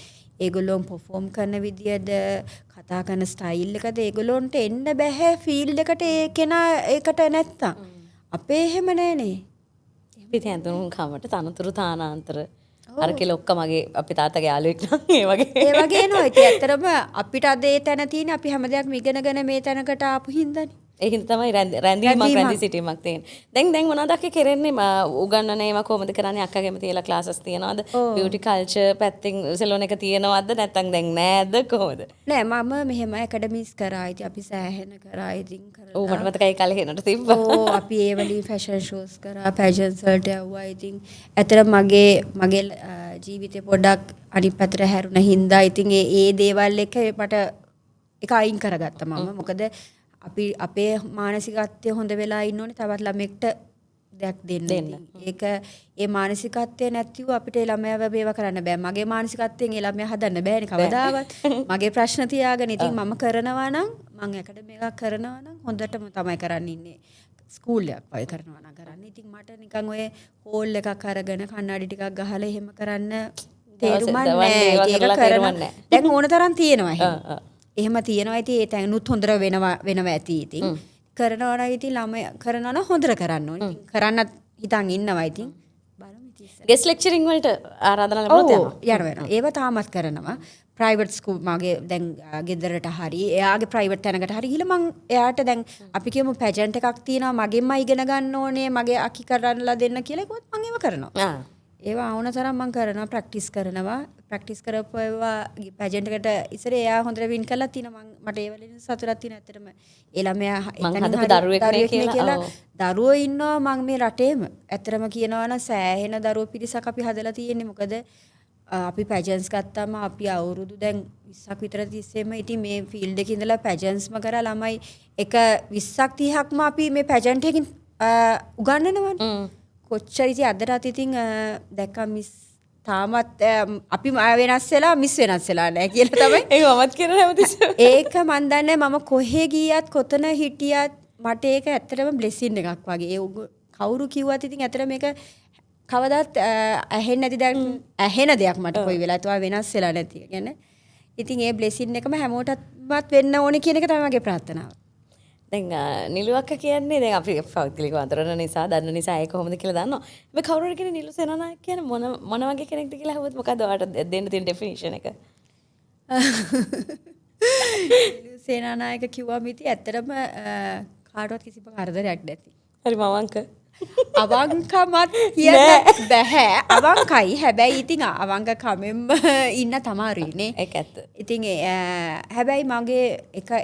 B: ඒගොල්ලෝ perform කරන විදියද කතා කරන ස්ටයිල් එකද ඒගොල්ලොන්ට එන්න බෑ ෆීල්ඩ් එකට ඒ කෙනා ඒකට නැත්තම්. අපේ එහෙම නෑනේ.
A: ඉතින් අඳුන් කමට තනතුරු තානාන්තර අර කෙල ඔක්ක මගේ අපි තාත්තගේ යාළුවෙක් නම් ඒ වගේ.
B: ඒ වගේ නෝ. ඉතින් ඇත්තටම අපිට අද ඒ තැන තියෙන්නේ අපි හැමදේක්ම ඉගෙනගෙන මේ තැනකට ආපු හින්දානේ.
A: ඒ හින්දා තමයි රැඳී සිටීමක් තියෙන්නේ. දැන් මොනවද අක්කේ කරන්නේ? උගන්නන ඒවා කොහොමද කරන්නේ? අක්කගෙම තියලා ක්ලාසස් තියනවද? බියුටි කල්චර් පැත්තෙන් සැලොන් එක තියනවද? නැත්නම් දැන් නෑද කොහොමද?
B: නෑ මම මෙහෙම ඇකඩමිස් කරා. ඉතින් අපි සෑහෙන කරා ඉතින් කරලා.
A: ඔව් මට මතකයි කාලේ හෙනට තිබ්බා.
B: ඔව් අපි ඒ වලින් ෆැෂන් ෂෝස් කරා, පැජන්ට්ස් වලට යවුවා. ඉතින් ඇත්තට මගේ ජීවිතේ පොඩ්ඩක් අනිත් පැත්තට හැරුණ හින්දා ඉතින් ඒ දේවල් එක මට ඒක අයින් කරගත්තා මම. මොකද අපි අපේ මානසිකත්වය හොඳ වෙලා ඉන්න ඕනේ තවත් ළමෙක්ට දෙයක් දෙන්න. ඒක ඒ මානසිකත්වය නැතිව අපිට ළමයාව මේවා කරන්න බෑ. මගේ මානසිකත්වයෙන් ඒ ළමයා හදන්න බෑනේ කවදාවත්. මගේ ප්‍රශ්න තියාගෙන ඉතින් මම කරනවා නම් මම ඇකඩමි එකක් කරනවා නම් හොඳටම තමයි කරන්න ඉන්නේ. ස්කූල් එකක් වගේ කරනවා නම් කරන්න. ඉතින් මට නිකන් ඔය හෝල් එකක් අරගෙන කණ්ණාඩි ටිකක් ගහලා එහෙම කරන්න තේරුමක් නෑ. ඒක කරන්න දැන් ඕන තරම් තියෙනවා එහෙම තියෙනවා. ඉතින් ඒ තැනුත් හොඳට වෙනවා ඇති. ඉතින් කරනවා නම් ඉතින් ළමයා කරනවා නම් හොඳට කරන්න ඕනේ. කරන්නත් හිතන් ඉන්නවා. ඉතින් බලමු ඉතින්.
A: ගෙස්ට් ලෙක්චරින් වලට ආරාධනා ලැබුණොත්
B: යනවා. ඒව තාමත් කරනවා. ප්‍රයිවට් ස්කූල් මගේ දැන් ගෙදරට හරි එයාගේ ප්‍රයිවට් තැනකට හරි ගිහලා මං එයාට දැන් අපි කියමු පැජන්ට් එකක් තියෙනවා මගෙන්ම ඉගෙන ගන්න ඕනේ මගේ අකි කරන්නලා දෙන්න කියලා කිව්වොත් මං ඒව කරනවා. ඒවා ආවන තරම් මං කරනවා ප්‍රැක්ටිස් කරපුවා ඒවා පැජන්ට් එකට ඉස්සර එයා හොඳට වින් කරලා තිනවා මට ඒ වලින් සතුටක් තියෙනවා ඇත්තටම. ඒ ළමයා
A: මං හදපු දරුවෙක්
B: කියලා දරුවෝ ඉන්නවා මං මේ රටේම. ඇත්තටම කියනවා නම් සෑහෙන දරුවෝ පිරිසක් අපි හදලා තියෙන්නේ. මොකද අපි පැජන්ස් ගත්තාම අපි අවුරුදු දැන් 20ක් විතර තිස්සෙම ඉතින් මේ ෆීල්ඩ් එකේ ඉඳලා පැජන්ස්ම කරා ළමයි එක 20ක් 30ක්ම අපි මේ පැජන්ට් එකකින් උගන්වනවනේ. කොච්චර ඉතින් අදටත් ඉතින් දැක්කා මිස් තාමත් අපි වෙනස් වෙලා මිස් වෙනස් වෙලා නැහැ කියලා තමයි.
A: ඒක මමත් කියන හැමතිස්සෙම.
B: ඒක මන් දන්නේ මම කොහෙ ගියත් කොතන හිටියත් මට ඒක ඇත්තටම බ්ලෙසින් එකක් වගේ. ඒ කවුරු කිව්වත් ඉතින් ඇත්තට මේක කවදාත් ඇහෙන්නේ නැති දැන් ඇහෙන දෙයක් මට කොයි වෙලාවත් වෙනස් වෙලා නැති. කියන්නේ ඉතින් ඒ බ්ලෙසින් එකම හැමෝටමත් වෙන්න ඕනේ කියන එක තමයි මගේ ප්‍රාර්ථනාව.
A: දැන් නිලු අක්කා කියන්නේ දැන් අපි පෞද්ගලිකව අතරන නිසා දන්න නිසා ඒක කොහොමද කියලා දන්නවා. මේ කවුරු හරි කියන්නේ නිලු සේනානායක කියන්නේ මොන වගේ කෙනෙක්ද කියලා අහුවොත් මොකද ඔයාලට දෙන්න තියෙන ඩෙෆිනිෂන් එක?
B: නිලු සේනානායක කිව්වම ඉතින් ඇත්තටම කාටවත් කිසිම කරදරයක් නැති.
A: හරි මවංක.
B: අවංකමත් කියන්න බෑ. අවංකයි. හැබැයි ඉතින් අවංකකමෙන්ම ඉන්න තමාරුයිනේ.
A: ඒක ඇත්ත.
B: ඉතින් හැබැයි මගේ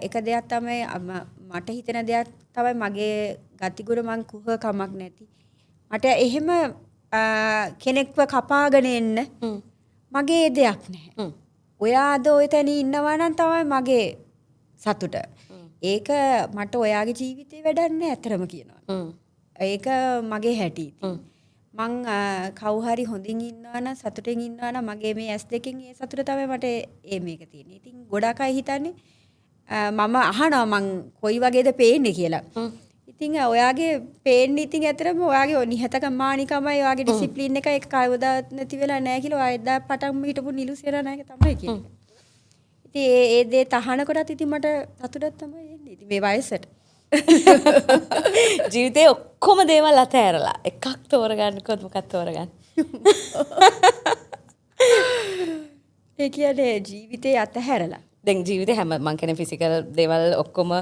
B: එක දෙයක් තමයි මට හිතෙන දෙයක් තමයි මගේ ගතිගුණ මං කුහකමක් නැති. මට එහෙම කෙනෙක්ව කපාගෙන එන්න මගේ දෙයක් නැහැ. ඔයා අද ඔය තැන ඉන්නවා නම් තමයි මගේ සතුට. ඒක මට ඔයාගේ ජීවිතේ වැඩක් නැහැ අතරම කියනවා. ඒක මගේ හැටි. මං කවු හරි හොඳින් ඉන්නවා නම් සතුටින් ඉන්නවා නම් මගේ මේ ඇස් දෙකෙන් ඒ සතුට තමයි මට මේක තියෙන්නේ. ඉතින් ගොඩක් අය හිතන්නේ මම අහනවා මං කොයි වගේද පේන්නේ කියලා. ඉතින් ඔයාගේ පේන්නේ ඉතින් ඇතරම ඔයාගේ නිහතකම් මානිකමයි ඔයාගේ ඩිසිප්ලින් එක ඒක කවදාවත් නැති වෙලා නැහැ කියලා ඔයා එදා පටන්ම හිටපු නිලු සේනානායක තමයි කියන්නේ. ඉතින් ඒ දේ තහන කොටත් ඉතින් මට සතුටක් තමයි එන්නේ. ඉතින් මේ වයසට
A: ජීවිතේ ඔක්කොම දේවල් අතහැරලා එකක් තෝරගන්නකොත් මොකක්ද තෝරගන්නේ?
B: ඒ කියන්නේ ජීවිතේ අතහැරලා.
A: දැන් ජීවිතේ හැම මං කියන්නේ ෆිසිකල් දේවල් ඔක්කොම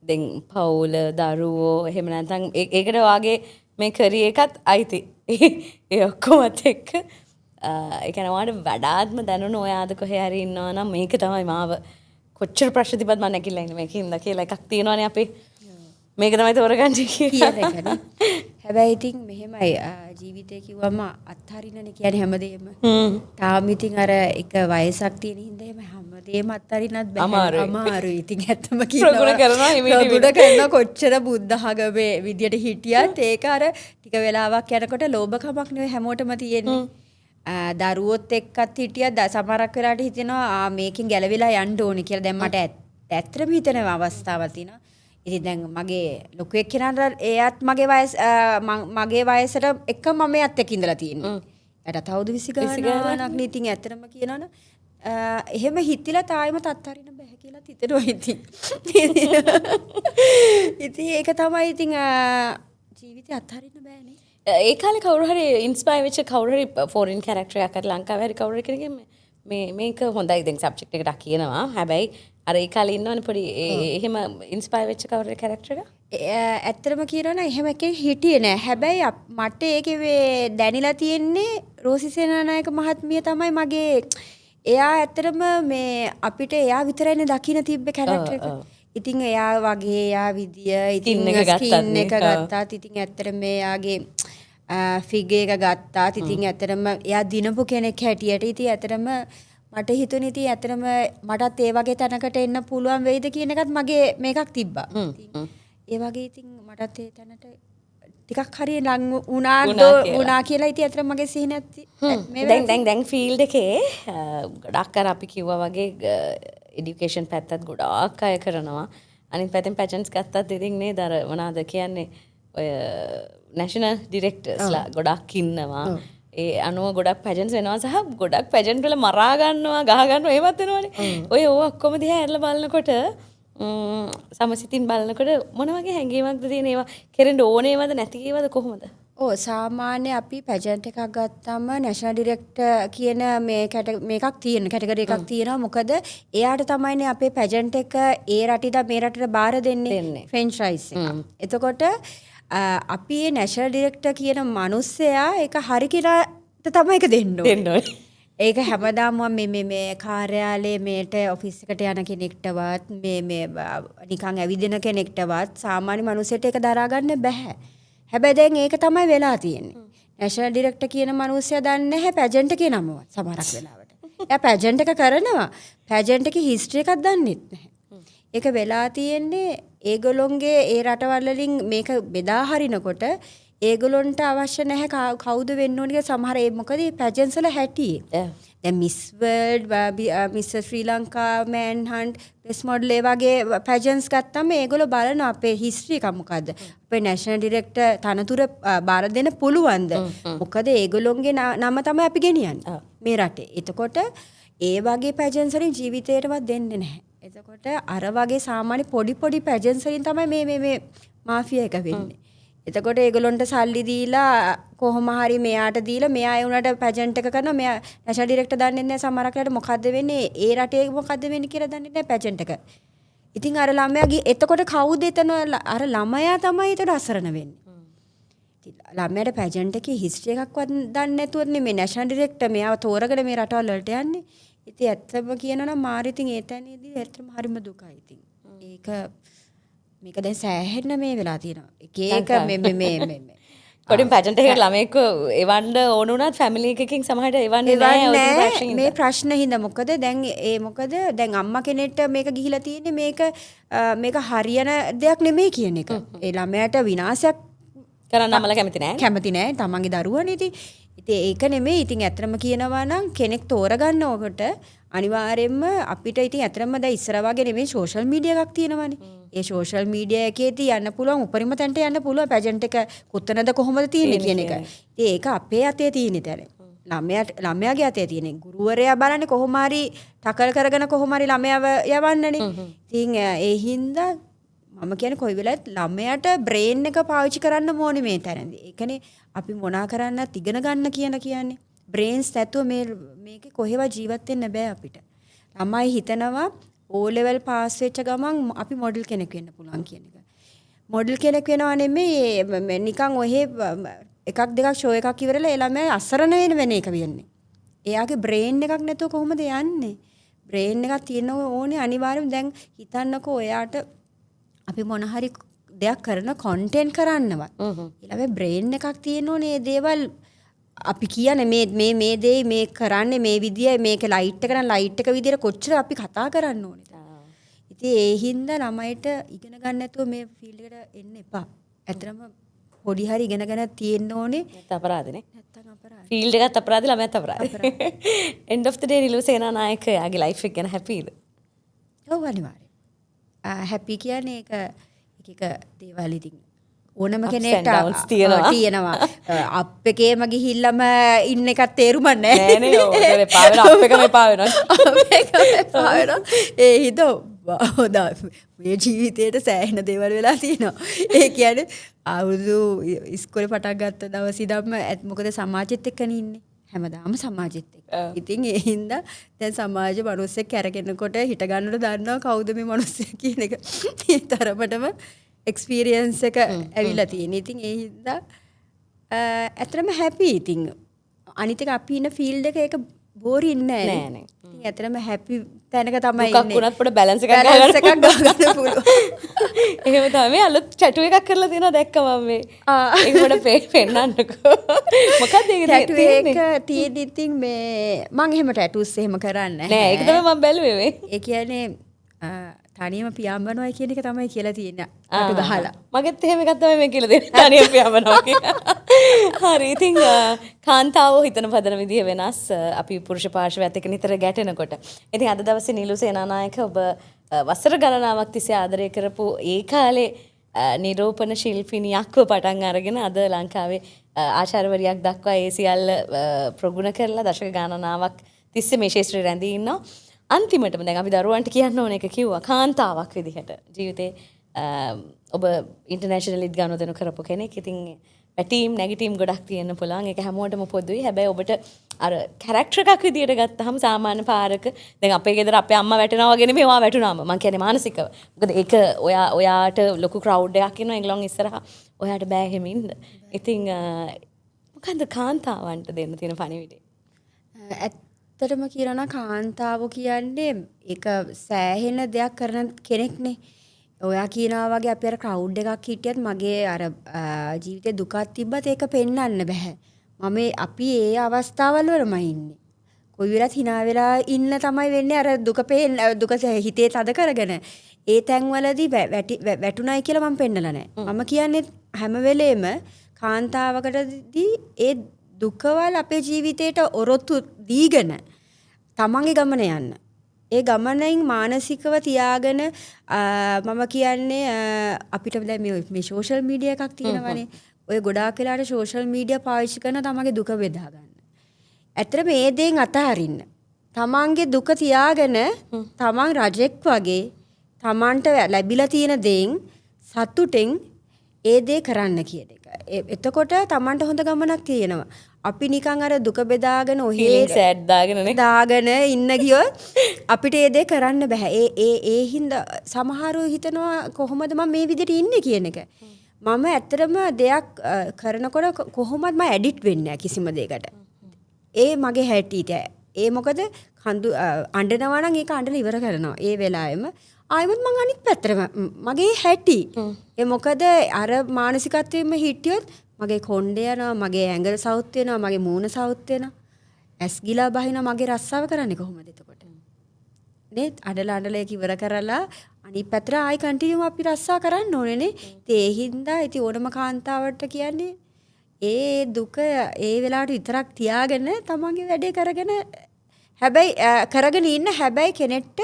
A: දැන් පවුල දරුවෝ එහෙම නැත්නම් ඒකට වාගේ මේ කරිය එකත් අයිති. ඒ ඔක්කොමත් එක්ක ඒ කියන්නේ ඔයාලට වඩාත්ම දැනුණ ඔයාද කොහේ හරි ඉන්නවා නම් මේක තමයි මාව කොච්චර ප්‍රශ්න තිබ්බත් මම නැගිටලා ඉන්නේ මේකින්ද කියලා එකක් තියෙනවානේ අපේ. මේක තමයි තෝරගන්නේ
B: කියලා. හැබැයි ඉතින් මෙහෙමයි ජීවිතේ කිව්වම අත්හරින්නනේ කියන්නේ හැමදේම. තාම ඉතින් අර එක වයසක් තියෙන හින්දා එහෙම දේම අත්හරින්නත් බෑ.
A: අමාරුයි.
B: අමාරුයි. ඉතින් ඇත්තම
A: ප්‍රගුණ කරනවා හිමීට
B: ප්‍රගුණ කරනවා කොච්චර බුද්ධඝමේ විදියට හිටියත් ඒක අර ටික වෙලාවක් යනකොට ලෝභකමක් නෙවෙයි හැමෝටම තියෙන්නේ. දරුවොත් එක්කත් හිටියත් සමහරක් වෙලාවට හිතෙනවා මේකෙන් ගැලවිලා යන්න ඕනේ කියලා. දැන් මට ඇත්තටම හිතෙන අවස්ථාවක් තියෙනවා. ඉතින් දැන් මගේ ලොකු එක්කෙනාට එයාත් මගේ වයසට එක මම එයත් එක්ක ඉඳලා තියෙන්නේ. එයාට අවුරුදු 20 ගානක් නේ. ඉතින් ඇත්තටම කියනවනේ එහෙම හිතිලා තායිම තත්හරින්න බෑ කියලා හිතෙනවා ඉතින්. ඉතින් ඒක තමයි ඉතින් ජීවිතය අත්හරින්න බෑනේ.
A: ඒ කාලේ කවුරු හරි ඉන්ස්පයර් වෙච්ච කවුරු හරි ෆොරින් කැරක්ටර් එකක් අර ලංකාවේ හරි කවුරු හරි කෙනෙක්ගෙන් මේක හොඳයි දැන් සබ්ජෙක්ට් එකට කියනවා. හැබැයි අර ඒ කාලේ ඉන්නවනේ පොඩි එහෙම ඉන්ස්පයර් වෙච්ච කවුරු හරි කැරක්ටර් එක?
B: ඇත්තටම කියනවනම් එහෙම එකෙක් හිටියේ නෑ. හැබැයි මට ඒකේ දැනිලා තියෙන්නේ රෝසි සේනානායක මහත්මිය තමයි මගේ. එයා ඇත්තටම මේ අපිට එයා විතරයිනේ දකින්න තිබ්බේ කැරක්ටර් එක. ඉතින් එයා වගේ එයා විදිය ඉතින් ස්කින් එක ගත්තාත් ඉතින් ඇත්තටම එයාගේ ෆිගර් එක ගත්තාත් ඉතින් ඇත්තටම එයා දිනපු කෙනෙක් හැටියට ඉතින් ඇත්තටම මට හිතුනේ ඉතින් ඇත්තටම මටත් ඒ වගේ තැනකට එන්න පුළුවන් වෙයිද කියන එකත් මගේ මේකක් තිබ්බා. ඒ වගේ ඉතින් මටත් ඒ තැනට ටිකක් හරි ලං වුණා කියලා ඉතින් අතට මගේ සිහිනත්
A: දැන් ෆීල්ඩ් එකේ ගොඩක් අර අපි කිව්වා වගේ එඩියුකේෂන් පැත්තත් ගොඩාක් අය කරනවා. අනිත් පැත්තෙන් පැජන්ට්ස් ගත්තත් ඉතින් නේද අර මොනවාද කියන්නේ ඔය නැෂනල් ඩිරෙක්ටර්ස්ලා ගොඩක් ඉන්නවා. ඒ අනුව ගොඩක් පැජන්ට්ස් වෙනවා සහ ගොඩක් පැජන්ට් වල මරා ගන්නවා ගහ ගන්නවා ඒවත් වෙනවනේ. ඔය ඔක්කොම දිහා ඇරලා බලනකොට සමසිතින් බලනකොට මොන වගේ හැඟීමක්ද තියෙන ඒවා කෙරෙන්න ඕනේවද නැති ඒවද කොහොමද?
B: සාමාන්‍ය අපි පැජන්ට් එකක් ගත්තාම නැෂනල් ඩිරෙක්ටර් කියන මේකක් තියෙන කැටගරි එකක් තියෙනවා. මොකද එයාට තමයිනේ අපේ පැජන්ට් එක ඒ රටිට මේ රටට බාර දෙන්නේ ෆ්‍රැන්චයිස් එක. එතකොට අපි මේ නැෂනල් ඩිරෙක්ටර් කියන මිනිස්සයා ඒක හරි කියලාට තමයි ඒක දෙන්න ඕනේ. ඒක හැමදාම මේ කාර්යාලයේ මේට ඔෆිස් එකට යන කෙනෙක්ටවත් මේ නිකන් ඇවිදින කෙනෙක්ටවත් සාමාන්‍ය මිනිහෙට ඒක දරා ගන්න බෑ. හැබැයි දැන් ඒක තමයි වෙලා තියෙන්නේ. නැෂනල් ඩිරෙක්ටර් කියන මිනිස්සයා දන්නේ නැහැ පැජන්ට් එකේ නමවත් සමහරක් වෙලාවට. එයා පැජන්ට් එක කරනවා. පැජන්ට් එකේ හිස්ටරි එකක් දන්නෙත් නැහැ. ඒක වෙලා තියෙන්නේ ඒගොල්ලොන්ගේ ඒ රටවල් වලින් මේක බෙදා හරිනකොට ඒගොල්ලොන්ට අවශ්‍ය නැහැ කවුද වෙන්න ඕනේ කියලා සමහර ඒ මොකද මේ පැජන්ට්ස් වල හැටි. දැන් මිස් වර්ල්ඩ් මිස් ශ්‍රී ලංකා මෑන් හන්ට් බෙස්ට් මොඩල් ඒ වගේ පැජන්ට්ස් ගත්තම ඒගොල්ලෝ බලන අපේ හිස්ටරි එක මොකද්ද? අපේ නැෂනල් ඩිරෙක්ටර් තනතුර බාර දෙන්න පුළුවන්ද? මොකද ඒගොල්ලොන්ගේ නම තමයි අපි ගෙනියන්නේ මේ රටේ. එතකොට ඒ වගේ පැජන්ට්ස් වලින් ජීවිතේටවත් දෙන්නේ නැහැ. එතකොට අර වගේ සාමාන්‍ය පොඩි පැජන්ට්ස් වලින් තමයි මේ මාෆියා එක වෙන්නේ. එතකොට ඒගොල්ලන්ට සල්ලි දීලා කොහොම හරි මෙයාට දීලා මෙයා ඒ උනට පැජන්ට් එක කරනවා. මෙයා නැෂනල් ඩිරෙක්ටර් දන්නේ නැහැ සමහරක් වෙලාවට මොකද්ද වෙන්නේ ඒ රටේ මොකද්ද වෙන්නේ කියලා දන්නේ නැහැ පැජන්ට් එක. ඉතින් අර ළමයා එතකොට කවුද එතන අර ළමයා තමයි එතන අසරණ වෙන්නේ. ළමයාට පැජන්ට් එකේ හිස්ටරි එකක්වත් දන්නේ නැතුවනේ මේ නැෂනල් ඩිරෙක්ටර් මෙයාව තෝරගෙන මේ රටවල් වලට යන්නේ. ඉතින් ඇත්තම කියනවා නම් මාරි ඉතින් ඒ තැනේදී ඇත්තම හරිම දුකයි ඉතින්. මේක දැන් සෑහෙන්න මේ වෙලා තියෙනවා. එක මේ
A: කොටින් පැජන්ට් එකකට ළමෙක් එවන්න ඕන උනත් ෆැමිලි එකකින් සමහරට එවන්නේ නැහැ
B: මේ ප්‍රශ්න හින්දා. මොකද දැන් අම්මා කෙනෙක්ට මේක ගිහිලා තියෙන්නේ මේක හරියන දෙයක් නෙමෙයි කියන එක. ඒ ළමයාට විනාශයක්
A: කරන්න අමල කැමති
B: නෑ තමන්ගේ දරුවනේ. ඉතින් ඒක නෙමෙයි. ඉතින් ඇත්තම කියනවා නම් කෙනෙක් තෝරගන්නකොට අනිවාර්යයෙන්ම අපිට ඉතින් ඇත්තම දැන් ඉස්සර වගේ නෙමෙයි සෝෂල් මීඩියා එකක් තියෙනවානේ. ඒ සෝෂල් මීඩියා එකේදී යන්න පුළුවන් උපරිම තැනට යන්න පුළුවන් පැජන්ට් එක කොතනද කොහොමද තියෙන්නේ කියන එක. ඉතින් ඒක අපේ අතේ තියෙන තැන. ළමයාගේ අතේ තියෙන. ගුරුවරයා බලන්නේ කොහොම හරි ටකල් කරගෙන කොහොම හරි ළමයාව යවන්නනේ. ඉතින් ඒ හින්දා මම කියන්නේ කොයි වෙලාවෙත් ළමයාට බ්‍රේන් එක පාවිච්චි කරන්න ඕනේ මේ තැනදී. ඒ කියන්නේ අපි මොනා කරන්නත් ඉගෙන ගන්න කියන්නේ. බ්‍රේන්ස් නැතුව මේකේ කොහෙවත් ජීවත් වෙන්න බෑ අපිට. ළමයි හිතනවා O level පාස් වෙච්ච ගමන් අපි මොඩල් කෙනෙක් වෙන්න පුළුවන් කියන එක. මොඩල් කෙනෙක් වෙනවා නෙමෙයි නිකන් ඔහෙ එකක් දෙකක් ෂෝ එකක් ඉවරලා ඒ ළමයා අසරණ වෙන එක වෙන්නේ. එයාගේ බ්‍රේන් එකක් නැතුව කොහොමද යන්නේ? බ්‍රේන් එකක් තියෙන්න ඕනේ අනිවාර්යයෙන්. දැන් හිතන්නකෝ ඔයාට අපි මොන හරි දෙයක් කරන කන්ටෙන්ට් කරන්නවත්. ඊළඟට බ්‍රේන් එකක් තියෙන්න ඕනේ මේ දේවල් අපි කියන්නේ මේ දේ මේ කරන්නේ මේ විදිය මේක ලයිට් එක නම් ලයිට් එක විදියට කොච්චර අපි කතා කරන්න ඕනේද? ඉතින් ඒ හින්දා ළමයිට ඉගෙන ගන්න නැතුව මේ ෆීල්ඩ් එකට එන්න එපා. ඇත්තටම පොඩි හරි ඉගෙනගෙන තියෙන්න ඕනේ.
A: නැත්නම් අපරාධනේ.
B: නැත්තම් අපරාධ.
A: ෆීල්ඩ් එකත් අපරාධ ළමයාත් අපරාධ. end of the day Nilu Senanayake යාගේ ලයිෆ් එක ගැන හැපීද?
B: ඔව් අනිවාර්යයෙන්. හැපි කියන්නේ එක දේවල් ඉතින් ඕනම කෙනෙක්ට තියෙනවා. අප් එකේම ගිහිල්ලාම ඉන්න එකක් තේරුම නැහැ.
A: නෑ නේ ඔය එපා වෙන අප් එකම එපා වෙනවා.
B: ඒ හිතෝ මේ ජීවිතේට සෑහෙන දේවල් වෙලා තියෙනවා. ඒ කියන්නේ අවුරුදු ඉස්කෝලේ පටන් ගත්ත දවස් ඉඳන්ම මොකද සමාජෙත් එක්කනේ ඉන්නේ. හැමදාම සමාජෙත් එක්ක. ඉතින් ඒ හින්දා දැන් සමාජ මිනිස්සෙක් කැරගෙනකොට හිට ගන්නට දන්නවා කවුද මේ මිනිස්සයා කියන එක. ඒ තරමටම එක්ස්පීරියන්ස් එක ඇවිල්ලා තියෙන. ඉතින් ඒ හින්දා ඇත්තටම හැපි. ඉතින් අනිත් එක අපි ඉන්න ෆීල්ඩ් එක ඒක බෝරින් නෑ නේ. ඉතින් ඇත්තටම හැපි තැනක තමයි ඉන්නේ.
A: දුකක් වුණත් පොඩ බැලන්ස් එකක් ගන්න පුළුවන්. එහෙම තමයි අලුත් ටැටු එකක් කරලා තියෙනවා දැක්කම මම මේ. ඒක පොඩ පෙන්නන්නකෝ. මොකක්ද ඒක
B: ටැටු එක තියෙන ඉතින් මේ මම එහෙම ටැටුස් එහෙම කරන්නේ
A: නෑ. ඒක තමයි මම බැලුවේ මේ.
B: ඒ කියන්නේ තනියම පියාඹනවා කියන එක තමයි කියලා තියෙන්නේ. අට ගහලා.
A: මගෙත් එහෙම එකක් තමයි මේ කියලා දෙන්නේ. තනියම පියාඹනවා කියලා. හරි. ඉතින් කාන්තාවෝ හිතන පදන විදිහ වෙනස්. අපි පුරුෂ පාර්ශවයත් එක්ක නිතර ගැටෙනකොට. ඉතින් අද දවසේ නිලු සේනානායක ඔබ වසර ගණනාවක් තිස්සේ ආදරය කරපු ඒ කාලේ නිරූපණ ශිල්පිනියක්ව පටන් අරගෙන අද ලංකාවේ ආචාර්යවරියක් දක්වා ඒ සියල්ල ප්‍රගුණ කරලා දශක ගණනාවක් තිස්සේ මේ ශාස්ත්‍රය රැඳී ඉන්නවා. අන්තිමටම දැන් අපි දරුවන්ට කියන්න ඕන එක කිව්වා කාන්තාවක් විදිහට ජීවිතේ ඔබ ඉන්ටර්නැෂනල් ඉද් ගනුදෙනු කරපු කෙනෙක්. ඉතින් පැටීම් නැගිටීම් ගොඩක් තියෙන්න පුළුවන්. ඒක හැමෝටම පොදුයි. හැබැයි ඔබට අර කැරක්ටර් එකක් විදියට ගත්තාම සාමාන්‍ය පාරක දැන් අපේ ගෙදර අපේ අම්මා වැටෙනවා වගේ නෙමෙයි ඔයා වැටුනාම. මං කියන්නේ මානසිකව. මොකද ඒක ඔයාට ලොකු ක්‍රවුඩ් එකක් ඉන්නවා එංගලොන් ඉස්සරහා. ඔයාට බෑ එහෙම ඉන්න. ඉතින් මොකන්ද කාන්තාවන්ට දෙන්න තියෙන පණිවිඩය?
B: ඇත්තටම කියනවා කාන්තාව කියන්නේ ඒක සෑහෙන දෙයක් කරන කෙනෙක්නේ. ඔයා කියනවා වගේ අපි අර ක්‍රවුඩ් එකක් හිටියත් මගේ අර ජීවිතේ දුකක් තිබ්බත් ඒක පෙන්වන්න බෑ. අපි ඒ අවස්ථාවල් වලම ඉන්නේ. කොයි වෙලත් hina වෙලා ඉන්න තමයි වෙන්නේ අර දුක හිතේ තද කරගෙන. ඒ තැන්වලදී වැටුණයි කියලා මම පෙන්නලා නැහැ. මම කියන්නේ හැම වෙලේම කාන්තාවකටදී ඒ දුකවල් අපේ ජීවිතේට ඔරොත්තු දීගෙන තමන්ගේ ගමන යන්න. ඒ ගමනින් මානසිකව තියාගෙන මම කියන්නේ අපිට දැන් මේ සෝෂල් මීඩියා එකක් තියෙනවානේ. ඔය ගොඩාක් වෙලාට සෝෂල් මීඩියා පාවිච්චි කරන තමන්ගේ දුක බෙදා ගන්න. ඇත්තට මේ දේෙන් අතහරින්න. තමන්ගේ දුක තියාගෙන තමන් රජෙක් වගේ තමන්ට ලැබිලා තියෙන දේෙන් සතුටෙන් ඒ දේ කරන්න කියන එක. එතකොට තමන්ට හොඳ ගමනක් තියෙනවා. අපි නිකන් අර දුක බෙදාගෙන ඔහේ
A: සෑඩ් දාගෙන
B: ඉන්න ගියොත් අපිට ඒ දේ කරන්න බෑ. ඒ හින්දා සමහරව හිතනවා කොහොමද මම මේ විදිහට ඉන්නේ කියන එක. මම ඇත්තටම දෙයක් කරනකොට කොහොමද මම එඩිට් වෙන්නේ නැහැ කිසිම දෙයකට. ඒ මගේ හැටියට. ඒ මොකද අඬනවා නම් ඒක අඬලා ඉවර කරනවා. ඒ වෙලාවෙම ආයෙත් මං අනිත් පැත්තට මගේ හැටි. ඒ මොකද අර මානසිකත්වෙම හිටියොත් මගේ කොණ්ඩේ යනවා, මගේ ඇඟ සවුත් වෙනවා, මගේ මූණ සවුත් වෙනවා. ඇස් ගිලා බහිනවා මගේ රස්සාව කරන්නේ කොහොමද එතකොට? නේද? අඬලා ඒක ඉවර කරලා අනිත් පැත්තට ආයි කන්ටිනියු අපි රස්සා කරන්න ඕනේ නේ. ඉතින් ඒ හින්දා ඉතින් ඕනම කාන්තාවට කියන්නේ ඒ දුක ඒ වෙලාවට විතරක් තියාගෙන තමන්ගේ වැඩේ කරගෙන හැබැයි කරගෙන ඉන්න. හැබැයි කෙනෙක්ට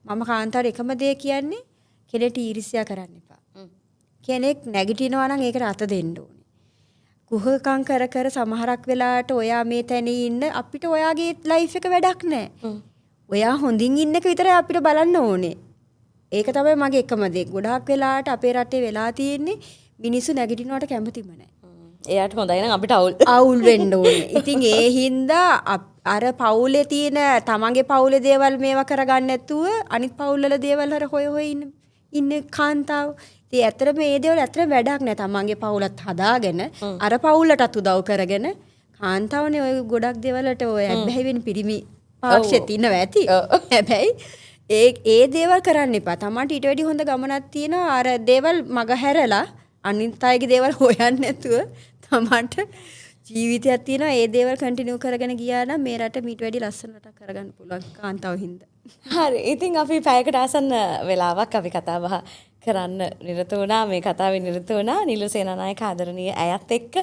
B: මම කාන්තාවට එකම දේ කියන්නේ කෙනෙක්ට ඊර්ෂ්‍යා කරන්න එපා. කෙනෙක් නැගිටිනවා නම් ඒකට අත දෙන්න ඕනේ. කුහකම් කර සමහරක් වෙලාවට ඔයා මේ තැනේ ඉන්න අපිට ඔයාගේ ලයිෆ් එක වැඩක් නැහැ. ඔයා හොඳින් ඉන්න එක විතරයි අපිට බලන්න ඕනේ. ඒක තමයි මගේ එකම දේ. ගොඩාක් වෙලාවට අපේ රටේ වෙලා තියෙන්නේ මිනිස්සු නැගිටිනවට කැමතිම නැහැ.
A: එයාට හොඳයි නම් අපිට
B: අවුල් වෙන්න ඕනේ. ඉතින් ඒ හින්දා අර පවුලේ තියෙන තමන්ගේ පවුලේ දේවල් මේවා කරගන්න නැතුව අනිත් පවුල් වල දේවල් හර හොය ඉන්න කාන්තාව. ඉතින් ඇත්තට මේ දේවල් ඇත්තට වැඩක් නෑ. තමන්ගේ පවුලත් හදාගෙන අර පවුලටත් උදව් කරගෙන කාන්තාවනේ ඔය ගොඩක් දේවල් වලට ඔය හැබැයි වෙන පිරිමි පාක්ෂෙත් ඉන්නවා ඇති. හැබැයි ඒ දේවල් කරන්න එපා. තමන්ට ඊට වැඩි හොඳ ගමනක් තියෙනවා. අර දේවල් මග හැරලා අනිත් අයගේ දේවල් හොයන්න නැතුව තමන්ට ජීවිතයක් තියෙනවා ඒ දේවල් කන්ටිනියු කරගෙන ගියා නම් මේ රට මීට වැඩි ලස්සන රටක් කරගන්න පුළුවන් කාන්තාව හින්දා.
A: හරි. ඉතින් අපි පැයකට ආසන්න වෙලාවක් අපි කතා බහ කරන්න නිරත වුණා. මේ කතාවේ නිරත වුණා නිලු සේනානායක ආදරණීය ඇයත් එක්ක.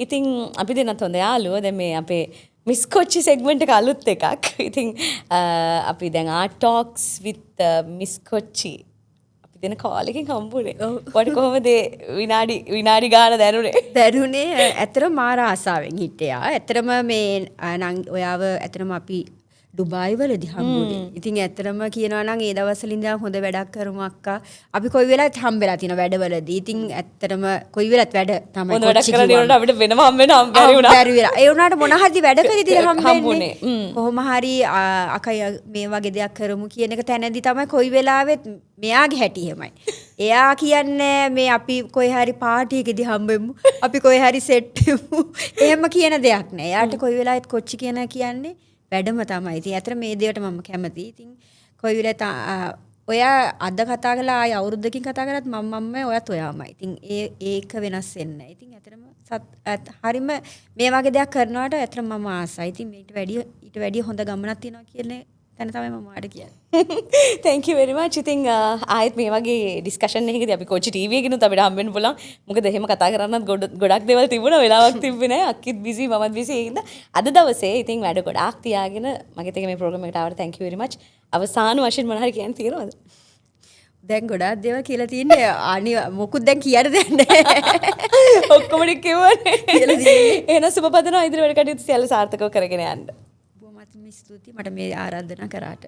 A: ඉතින් අපි දෙන්නත් හොඳ යාළුවෝ. දැන් මේ අපේ මිස් කොච්චි සෙග්මන්ට් එක අලුත් එකක්. ඉතින් අපි දැන් ආර්ට් ටොක්ස් with මිස් කොච්චි දෙන කාල් එකකින් හම්බුනේ. ඔයාට කොහොමද විනාඩි ගාන දැනුනේ?
B: දැනුනේ ඇත්තටම මාර ආසාවෙන් හිටියා. ඇත්තටම මේ ඔයාව ඇත්තටම අපි ඩුබායි වලදී හම්බුනේ. ඉතින් ඇත්තටම කියනවා නම් ඒ දවස්වල ඉඳන් හොඳ වැඩක් කරමු අක්කා. අපි කොයි වෙලාවත් හම්බෙලා තියෙන වැඩවලදී. ඉතින් ඇත්තටම කොයි වෙලාවත් වැඩ තමයි
A: හොඳ වැඩක් කරලා ඉවරට අපිට වෙනම හම්බෙන්න බැරි වුණා.
B: බැරි වෙලා. ඒ වුණාට මොන හරි වැඩකදී හම්බෙන්නේ. කොහොම හරි අකයි මේ වගේ දෙයක් කරමු කියන එක තැනදී තමයි කොයි වෙලාවෙත් මෙයාගේ හැටි එහෙමයි. එයා කියන්නේ මේ අපි කොයි හරි පාටි එකදී හම්බෙමු. අපි කොයි හරි සෙට් වෙමු. එහෙම කියන දෙයක් නෑ. එයාට කොයි වෙලාවෙත් කොච්චි කියන කියන්නේ වැඩම තමයි. ඉතින් අතර මේ දේවට මම කැමතියි. ඉතින් කොයි වෙලාවත් ඔයා අද කතා කළා ආය අවුරුද්දකින් කතා කරත් මම ඔයත් ඔයාමයි. ඉතින් ඒක වෙනස් වෙන්නේ නැහැ. ඉතින් අතරම හරිම මේ වගේ දෙයක් කරනවාට අතර මම ආසයි. ඉතින් ඊට වැඩිය හොඳ ගමනක් තියෙනවා කියන්නේ තැන තමයි මම ඔයාලට කියන්නේ.
A: thank you very much. ඉතින් ආයෙත් මේ වගේ ඩිස්කෂන් එකකදී අපි කොච්චි ටීවී එකකිනුත් අපිට හම්බෙන්න පුළුවන්. මොකද එහෙම කතා කරන්නත් ගොඩක් දේවල් තිබුණා. වෙලාවක් තිබ්බේ නැහැ. අක්කිත් බිසි මමත් බිසි. ඒ හින්දා අද දවසේ ඉතින් වැඩ ගොඩාක් තියාගෙන මගෙත් එක මේ ප්‍රෝග්‍රෑම් එකට ආවට thank you very much. අවසාන වශයෙන් මොනවා හරි කියන්න තියෙනවද?
B: දැන් ගොඩාක් දේවල් කියලා තියෙන්නේ මොකුත් දැන් කියන්න දෙයක් නැහැ.
A: ඔක්කොම ටික කිව්වනේ. එහෙනම් සුබ පතනවා ඉදිරි වැඩ කටයුතු සියල්ල සාර්ථකව කරගෙන යන්න.
B: බොහොමත්ම ස්තුතියි මට මේ ආරාධනා කරාට.